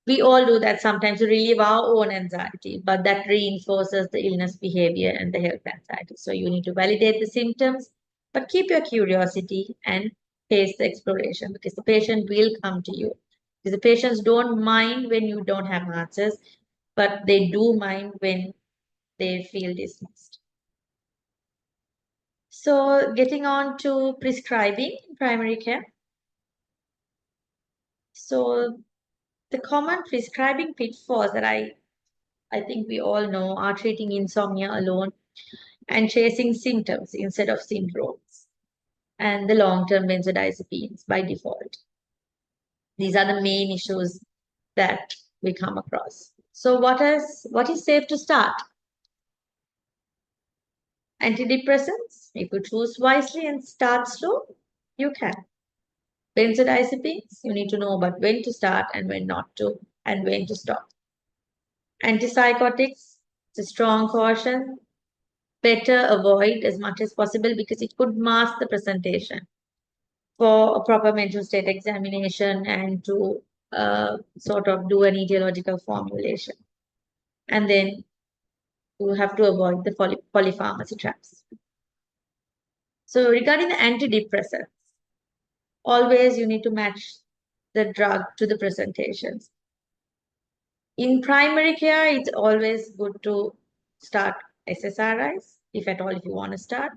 we all do that sometimes to relieve our own anxiety, but that reinforces the illness behavior and the health anxiety. So you need to validate the symptoms, but keep your curiosity and pace the exploration because the patient will come to you. Because the patients don't mind when you don't have answers, but they do mind when they feel dismissed. So getting on to prescribing in primary care. So the common prescribing pitfalls that I think we all know are treating insomnia alone and chasing symptoms instead of syndromes and the long-term benzodiazepines by default. These are the main issues that we come across. So what is safe to start? Antidepressants, if you choose wisely and start slow, you can. Benzodiazepines, you need to know about when to start and when not to, and when to stop. Antipsychotics, it's a strong caution. Better avoid as much as possible because it could mask the presentation for a proper mental state examination and to sort of do an etiological formulation. And then you have to avoid the polypharmacy traps. So regarding the antidepressants, always you need to match the drug to the presentations. In primary care, it's always good to start SSRIs, if you want to start.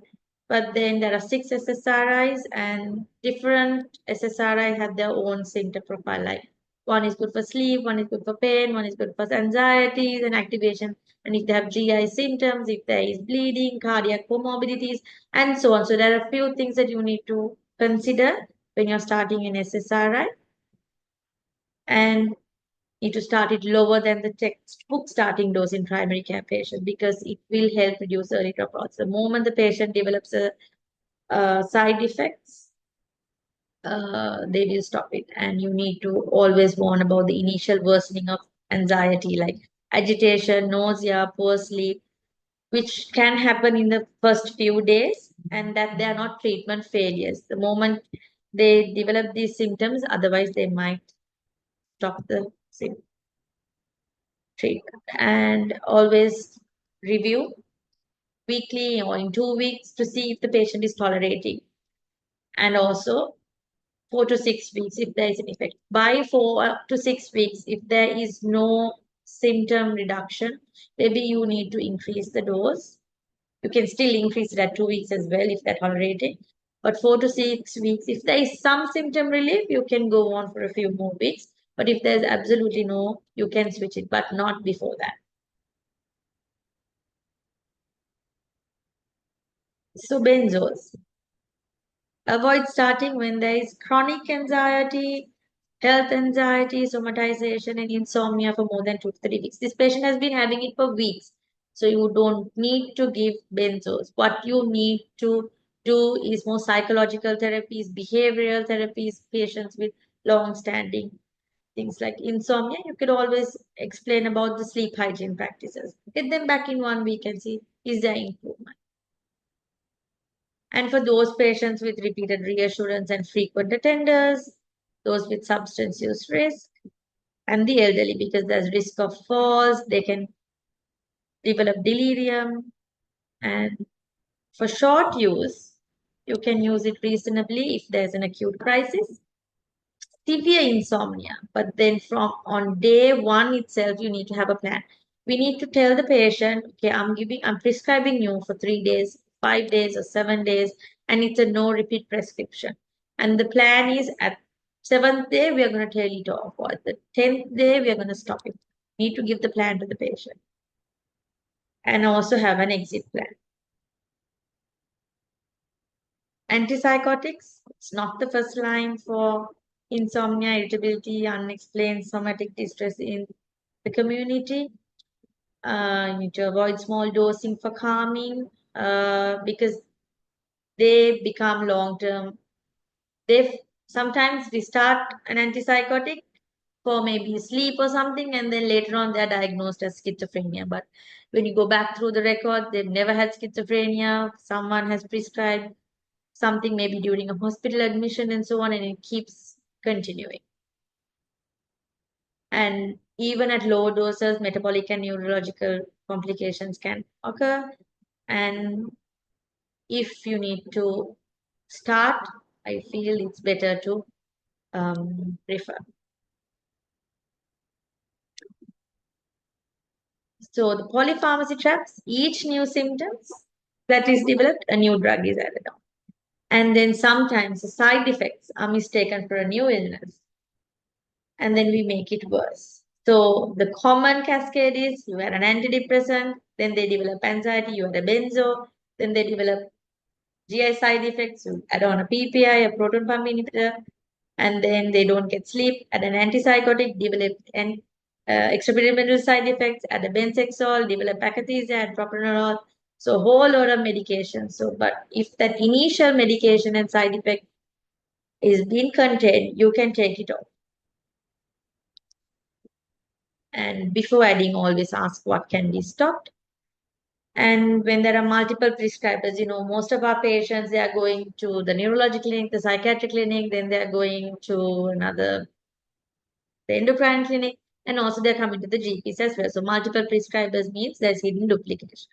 But then there are 6 SSRIs and different SSRI have their own symptom profile. Like one is good for sleep, one is good for pain, one is good for anxieties and activation. And if they have GI symptoms, if there is bleeding, cardiac comorbidities, and so on. So there are a few things that you need to consider when you're starting an SSRI. And need to start it lower than the textbook starting dose in primary care patients because it will help reduce early dropouts. The moment the patient develops side effects, they will stop it. And you need to always warn about the initial worsening of anxiety like agitation, nausea, poor sleep, which can happen in the first few days and that they are not treatment failures. The moment they develop these symptoms, otherwise they might stop the treatment. And always review weekly or in 2 weeks to see if the patient is tolerating. And also 4 to 6 weeks if there is an effect. By 4 to 6 weeks, if there is no symptom reduction, maybe you need to increase the dose. You can still increase it at 2 weeks as well if they're tolerating. But 4 to 6 weeks, if there is some symptom relief, you can go on for a few more weeks. But if there's absolutely no, you can switch it, but not before that. So benzos. Avoid starting when there is chronic anxiety, health anxiety, somatization, and insomnia for more than 2 to 3 weeks. This patient has been having it for weeks. So you don't need to give benzos. What you need to do is more psychological therapies, behavioral therapies, patients with long-standing things like insomnia. You could always explain about the sleep hygiene practices. Get them back in 1 week and see is there improvement. And for those patients with repeated reassurance and frequent attenders, those with substance use risk, and the elderly, because there's risk of falls, they can develop delirium. And for short use, you can use it reasonably if there's an acute crisis. severe insomnia, but then from on day one itself, you need to have a plan. We need to tell the patient, okay, I'm prescribing you for 3 days, 5 days, or 7 days, and it's a no repeat prescription. And the plan is at seventh day, we are going to tail it off, or at the 10th day, we are going to stop it. Need to give the plan to the patient and also have an exit plan. Antipsychotics, it's not the first line for insomnia, irritability, unexplained somatic distress in the community. You need to avoid small dosing for calming because they become long-term. They sometimes we start an antipsychotic for maybe sleep or something, and then later on they're diagnosed as schizophrenia. But when you go back through the record, they've never had schizophrenia. Someone has prescribed something maybe during a hospital admission and so on, and it keeps continuing. And even at low doses, metabolic and neurological complications can occur. And if you need to start, I feel it's better to refer. So the polypharmacy traps, each new symptoms that is developed, a new drug is added on. And then sometimes the side effects are mistaken for a new illness, and then we make it worse. So the common cascade is you had an antidepressant, then they develop anxiety, you had a benzo, then they develop GI side effects, you add on a PPI, a proton pump inhibitor, and then they don't get sleep, add an antipsychotic, develop an extrapyramidal side effects, add a benzexol, develop akathisia, add propranolol. So a whole lot of medication. So, but if that initial medication and side effect is being contained, you can take it off. And before adding, always ask what can be stopped. And when there are multiple prescribers, most of our patients, they are going to the neurology clinic, the psychiatric clinic, then they are going to the endocrine clinic, and also they're coming to the GPs as well. So multiple prescribers means there's hidden duplication.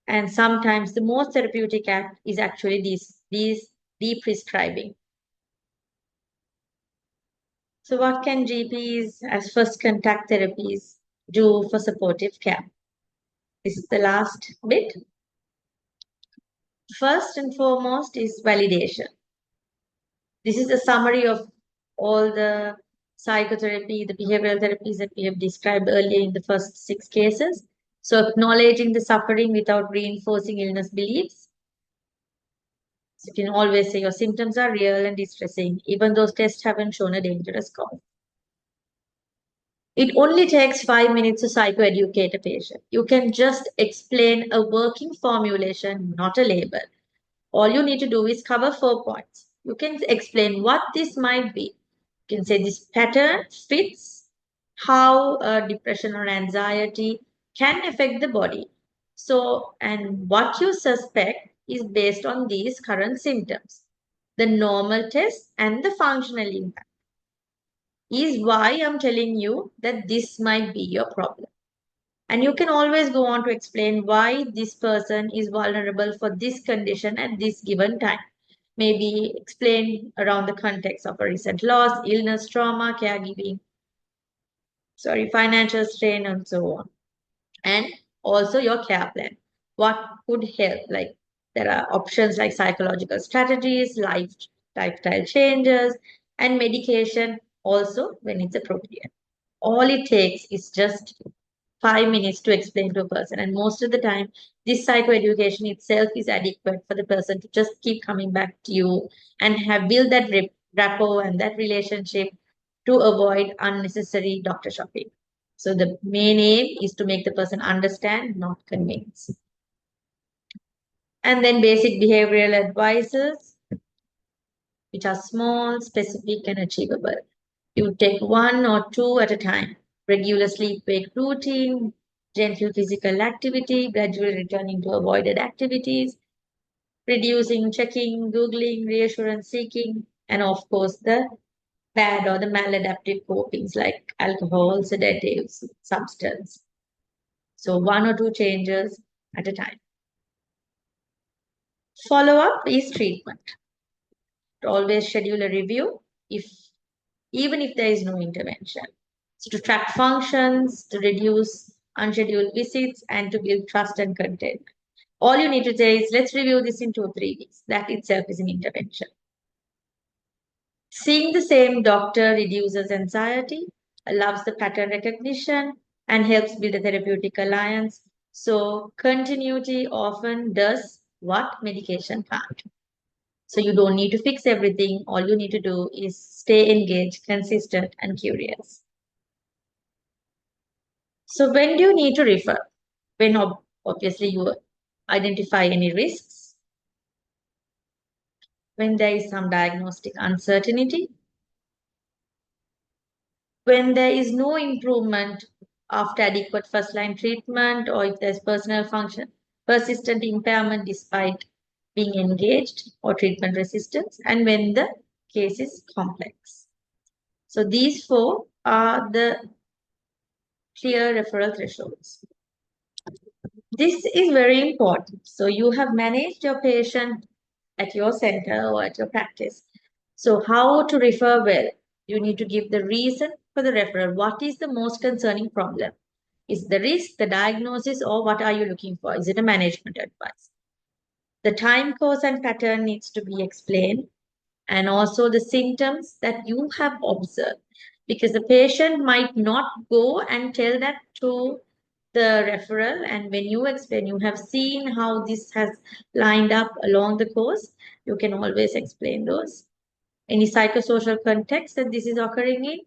And sometimes the most therapeutic act is actually these de-prescribing. So what can GPs as first contact therapies do for supportive care? This is the last bit. First and foremost is validation. This is a summary of all the psychotherapy, the behavioral therapies that we have described earlier in the first 6 cases. So acknowledging the suffering without reinforcing illness beliefs. So you can always say your symptoms are real and distressing, even those tests haven't shown a dangerous cause. It only takes 5 minutes to psychoeducate a patient. You can just explain a working formulation, not a label. All you need to do is cover 4 points. You can explain what this might be. You can say this pattern fits how depression or anxiety can affect the body. So, and what you suspect is based on these current symptoms. The normal test and the functional impact is why I'm telling you that this might be your problem. And you can always go on to explain why this person is vulnerable for this condition at this given time. Maybe explain around the context of a recent loss, illness, trauma, caregiving, financial strain, and so on. And also your care plan. What could help? Like there are options like psychological strategies, lifestyle changes, and medication also when it's appropriate. All it takes is just 5 minutes to explain to a person. And most of the time, this psychoeducation itself is adequate for the person to just keep coming back to you and have built that rapport and that relationship to avoid unnecessary doctor shopping. So the main aim is to make the person understand, not convince. And then basic behavioral advices, which are small, specific, and achievable. You take 1 or 2 at a time. Regular sleep-wake routine, gentle physical activity, gradually returning to avoided activities, reducing checking, Googling, reassurance seeking, and of course the bad or the maladaptive copings like alcohol, sedatives, substance. So 1 or 2 changes at a time. Follow-up is treatment. Always schedule a review if even if there is no intervention. So to track functions, to reduce unscheduled visits, and to build trust and content. All you need to say is, let's review this in 2 or 3 weeks. That itself is an intervention. Seeing the same doctor reduces anxiety, allows the pattern recognition, and helps build a therapeutic alliance. So continuity often does what medication can't. So you don't need to fix everything. All you need to do is stay engaged, consistent, and curious. So when do you need to refer? When obviously you identify any risks, when there is some diagnostic uncertainty, when there is no improvement after adequate first-line treatment, or if there's personal function, persistent impairment despite being engaged, or treatment resistance, and when the case is complex. So these 4 are the clear referral thresholds. This is very important. So you have managed your patient at your center or at your practice. So how to refer well? You need to give the reason for the referral. What is the most concerning problem? Is the risk, the diagnosis, or what are you looking for? Is it a management advice? The time course and pattern needs to be explained, and also the symptoms that you have observed, because the patient might not go and tell that to the referral, and when you explain, you have seen how this has lined up along the course, you can always explain those. Any psychosocial context that this is occurring in,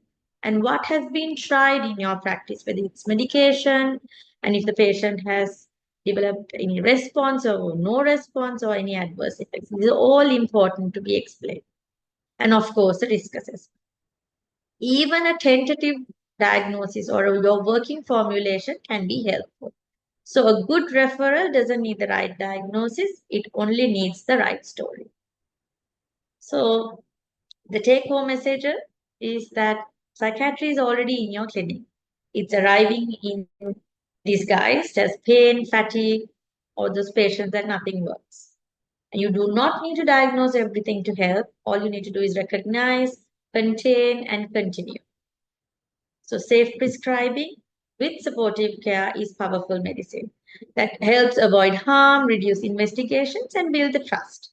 and what has been tried in your practice, whether it's medication, and if the patient has developed any response or no response or any adverse effects. These are all important to be explained. And of course, the risk assessment. Even a tentative diagnosis or your working formulation can be helpful. So a good referral doesn't need the right diagnosis, it only needs the right story. So the take-home message is that psychiatry is already in your clinic. It's arriving in disguised as pain, fatigue, or those patients that nothing works. And you do not need to diagnose everything to help. All you need to do is recognize, contain, and continue. So safe prescribing with supportive care is powerful medicine that helps avoid harm, reduce investigations, and build the trust.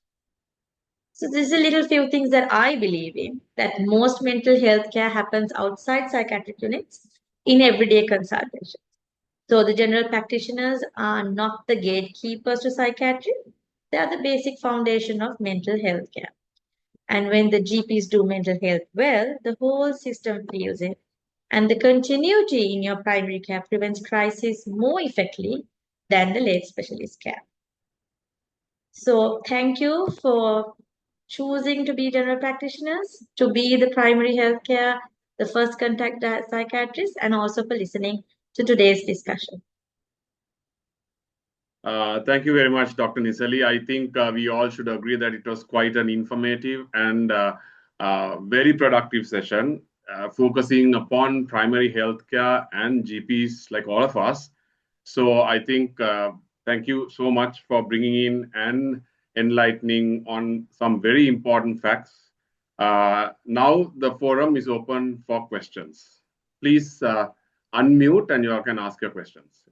So this is a little few things that I believe in, that most mental health care happens outside psychiatric units in everyday consultations. So the general practitioners are not the gatekeepers to psychiatry. They are the basic foundation of mental health care. And when the GPs do mental health well, the whole system feels it. And the continuity in your primary care prevents crisis more effectively than the late specialist care. So thank you for choosing to be general practitioners, to be the primary healthcare, the first contact psychiatrist, and also for listening to today's discussion. Thank you very much, Dr. Nisali. I think we all should agree that it was quite an informative and very productive session, focusing upon primary healthcare and GPs like all of us. So I think thank you so much for bringing in and enlightening on some very important facts. Now the forum is open for questions. Please unmute and you can ask your questions.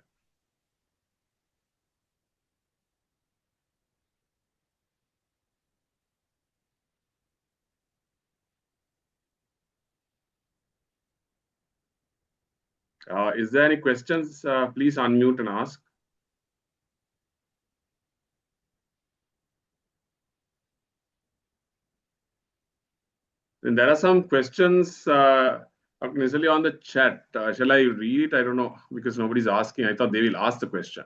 Is there any questions? Please unmute and ask. And there are some questions, Nisali, on the chat. Shall I read? I don't know, because nobody's asking. I thought they will ask the question.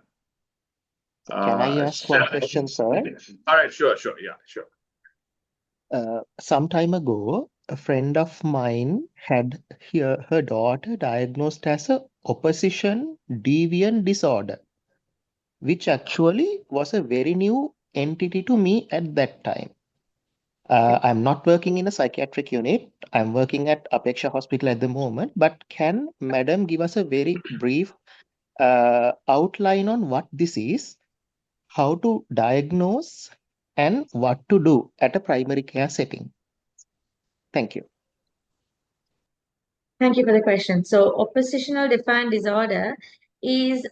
Can I ask one question, sir? All right, sure. Yeah, sure. Some time ago, a friend of mine had her daughter diagnosed as a opposition deviant disorder, which actually was a very new entity to me at that time. I'm not working in a psychiatric unit. I'm working at Apeksha Hospital at the moment. But can Madam give us a very brief outline on what this is, how to diagnose, and what to do at a primary care setting? Thank you. Thank you for the question. So, oppositional defiant disorder is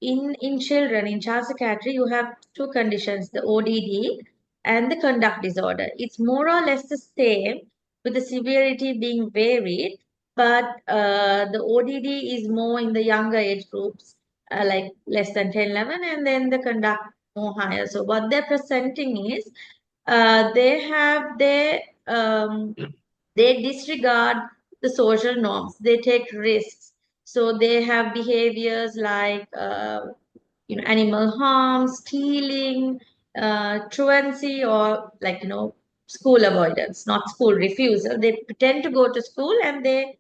in children in child psychiatry. You have two conditions: the ODD and the conduct disorder. It's more or less the same, with the severity being varied. But the ODD is more in the younger age groups, like less than 10, 11, and then the conduct more higher. So, what they're presenting is they have they disregard the social norms. They take risks. So they have behaviors like animal harm, stealing, truancy, or school avoidance, not school refusal. They pretend to go to school and they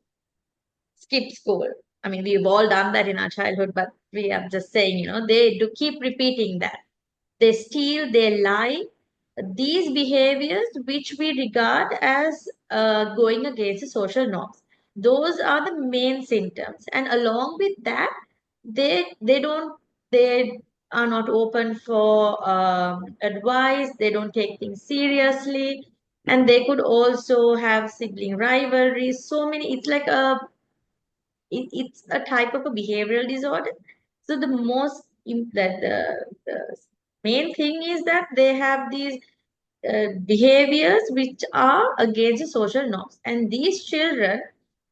skip school. I mean, we've all done that in our childhood, but we are just saying, they do keep repeating that. They steal, they lie. These behaviors, which we regard as going against the social norms, those are the main symptoms. And along with that, they don't they are not open for advice. They don't take things seriously, and they could also have sibling rivalries. So many. It's like it's a type of a behavioral disorder. So the most the main thing is that they have these behaviors which are against the social norms, and these children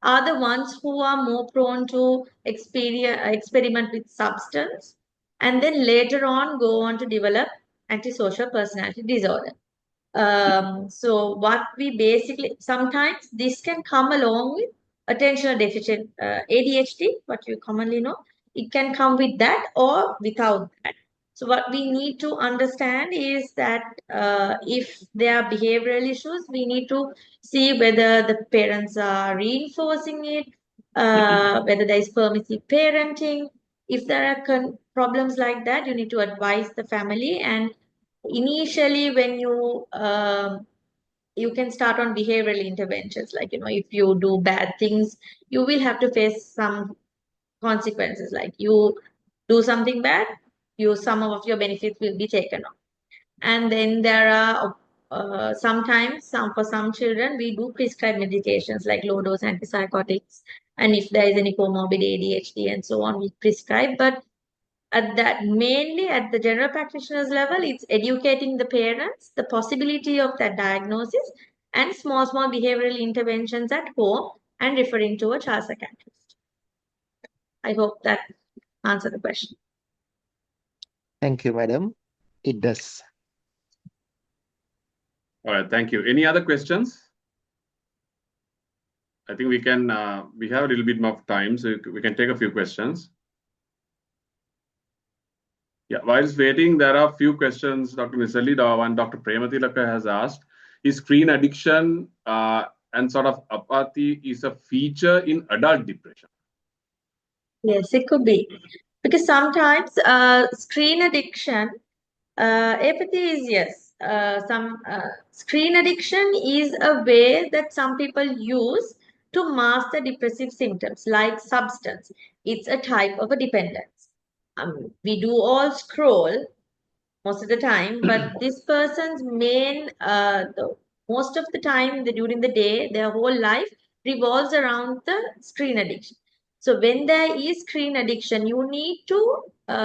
are the ones who are more prone to experiment with substance, and then later on go on to develop antisocial personality disorder. So what we basically, sometimes this can come along with attentional deficit, ADHD, what you commonly know. It can come with that or without that. So what we need to understand is that if there are behavioral issues, we need to see whether the parents are reinforcing it, whether there is permissive parenting. If there are problems like that, you need to advise the family. And initially, when you can start on behavioral interventions, like if you do bad things, you will have to face some consequences. Like you do something bad, some of your benefits will be taken off. And then there are sometimes for some children we do prescribe medications like low dose antipsychotics, and if there is any comorbid ADHD and so on, we prescribe. But at that, mainly at the general practitioner's level, it's educating the parents the possibility of that diagnosis, and small behavioral interventions at home, and referring to a child psychiatrist. I hope that answered the question. Thank you, madam. It does. All right, thank you. Any other questions? I think we can, we have a little bit more time, so we can take a few questions. Yeah, whilst waiting, there are a few questions, Dr. Misali. The one Dr. Prematilaka has asked, is screen addiction and sort of apathy is a feature in adult depression? Yes, it could be. Because sometimes screen addiction, apathy is yes. Screen addiction is a way that some people use to mask the depressive symptoms, like substance. It's a type of a dependence. We do all scroll most of the time, but this person's most of the time during the day, their whole life revolves around the screen addiction. So when there is screen addiction, you need to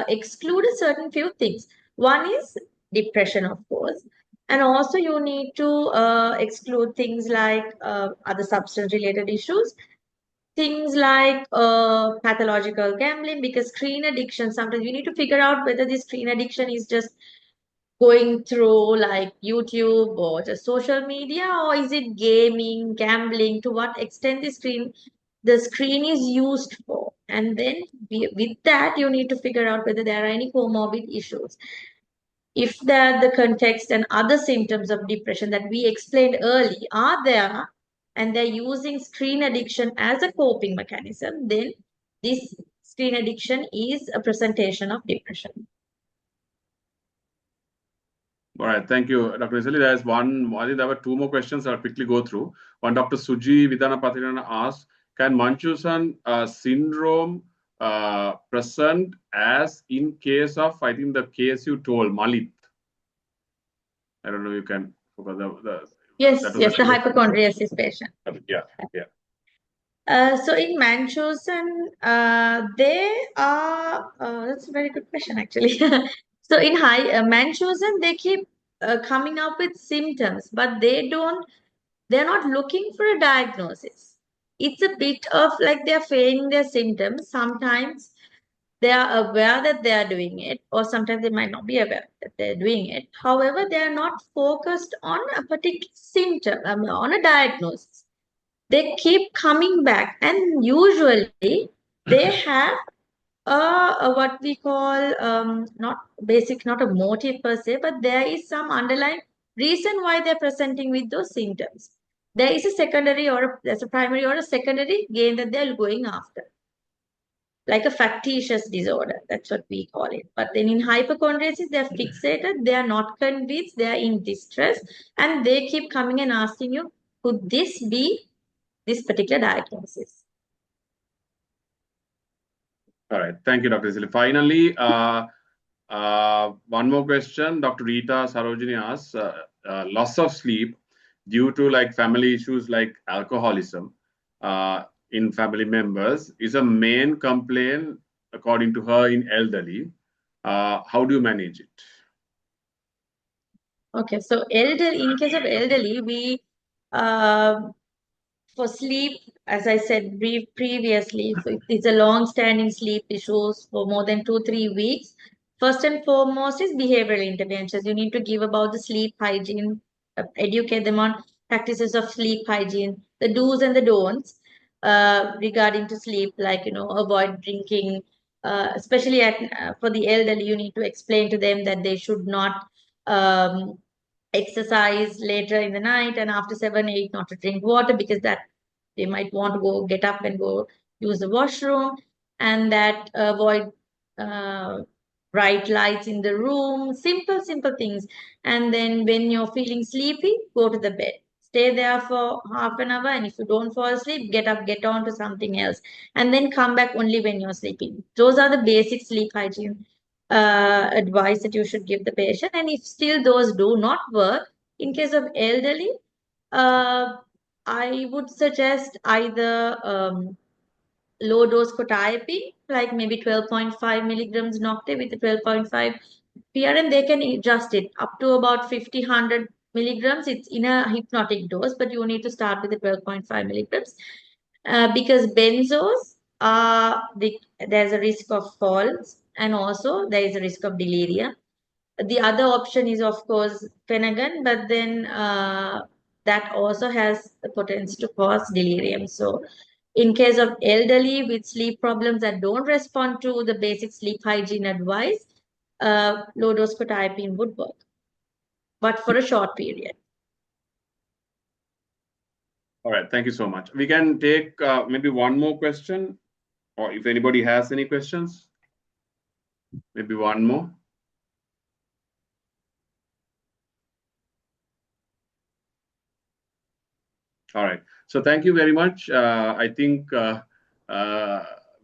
exclude a certain few things. One is depression, of course, and also you need to exclude things like other substance related issues, things like pathological gambling, because screen addiction, sometimes you need to figure out whether this screen addiction is just going through like YouTube or just social media, or is it gaming, gambling, to what extent the screen is used for. And then with that, you need to figure out whether there are any comorbid issues. If the context and other symptoms of depression that we explained early are there, and they're using screen addiction as a coping mechanism, then this screen addiction is a presentation of depression. All right, thank you, Dr. Isali. There's one, I think there were two more questions I'll quickly go through. One, Dr. Suji Vidanapatirana asked, can Munchausen syndrome present as in case of, I think the case you told, Malit? I don't know, you can, yes, the hypochondriasis patient. Yeah, yeah. So in Manchurian, they are, that's a very good question actually. So in Manchurian, they keep coming up with symptoms, but they're not looking for a diagnosis. It's a bit of like they're feigning their symptoms. Sometimes they are aware that they are doing it, or sometimes they might not be aware that they're doing it. However, they are not focused on a particular symptom, on a diagnosis. They keep coming back, and usually they have what we call not a motive per se, but there is some underlying reason why they're presenting with those symptoms. There is a secondary there's a primary or a secondary gain that they're going after, like a factitious disorder. That's what we call it. But then in hypochondriasis, they're fixated, they are not convinced, they are in distress, and they keep coming and asking you, could this be this particular diagnosis? All right. Thank you, Dr. Isili. Finally, one more question. Dr. Rita Sarojini asks, loss of sleep due to like family issues like alcoholism in family members is a main complaint, according to her, in elderly. How do you manage it? Okay, so in case of elderly, we for sleep, as I said previously, if it's a long-standing sleep issues for more than 2-3 weeks, first and foremost is behavioral interventions. You need to give about the sleep hygiene, educate them on practices of sleep hygiene, the do's and the don'ts regarding to sleep, like avoid drinking. Especially for the elderly, you need to explain to them that they should not um, exercise later in the night, and after 7-8 not to drink water, because that they might want to go get up and go use the washroom, and that avoid uh, bright lights in the room, simple things. And then when you're feeling sleepy, go to the bed, stay there for half an hour, and if you don't fall asleep, get up, get on to something else, and then come back only when you're sleeping. Those are the basic sleep hygiene advice that you should give the patient. And if still those do not work, in case of elderly, uh, I would suggest either low dose quetiapine, like maybe 12.5 milligrams nocte with the 12.5 PRN. They can adjust it up to about 50-100 milligrams. It's in a hypnotic dose, but you need to start with the 12.5 milligrams because benzos there's a risk of falls, and also there is a risk of delirium. The other option is, of course, Phenergan, but then that also has the potential to cause delirium. So, in case of elderly with sleep problems that don't respond to the basic sleep hygiene advice, low dose quetiapine would work, but for a short period. All right. Thank you so much. We can take maybe one more question, or if anybody has any questions, maybe one more. All right. So thank you very much. I think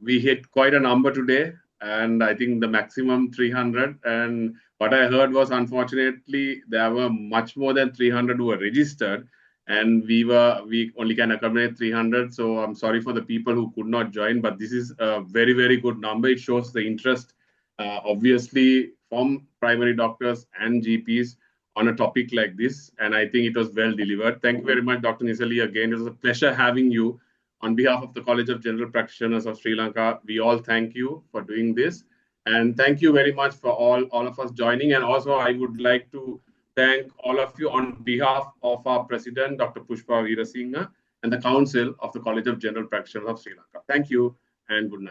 we hit quite a number today, and I think the maximum 300. And what I heard was, unfortunately, there were much more than 300 who were registered, and we only can accommodate 300. So I'm sorry for the people who could not join, but this is a very, very good number. It shows the interest, obviously, from primary doctors and GPs on a topic like this, and I think it was well delivered. Thank you very much, Dr. Nisali. Again, it was a pleasure having you. On behalf of the College of General Practitioners of Sri Lanka, we all thank you for doing this. And thank you very much for all of us joining. And also, I would like to thank all of you on behalf of our President, Dr. Pushpa Veerasinghe, and the Council of the College of General Practitioners of Sri Lanka. Thank you and good night.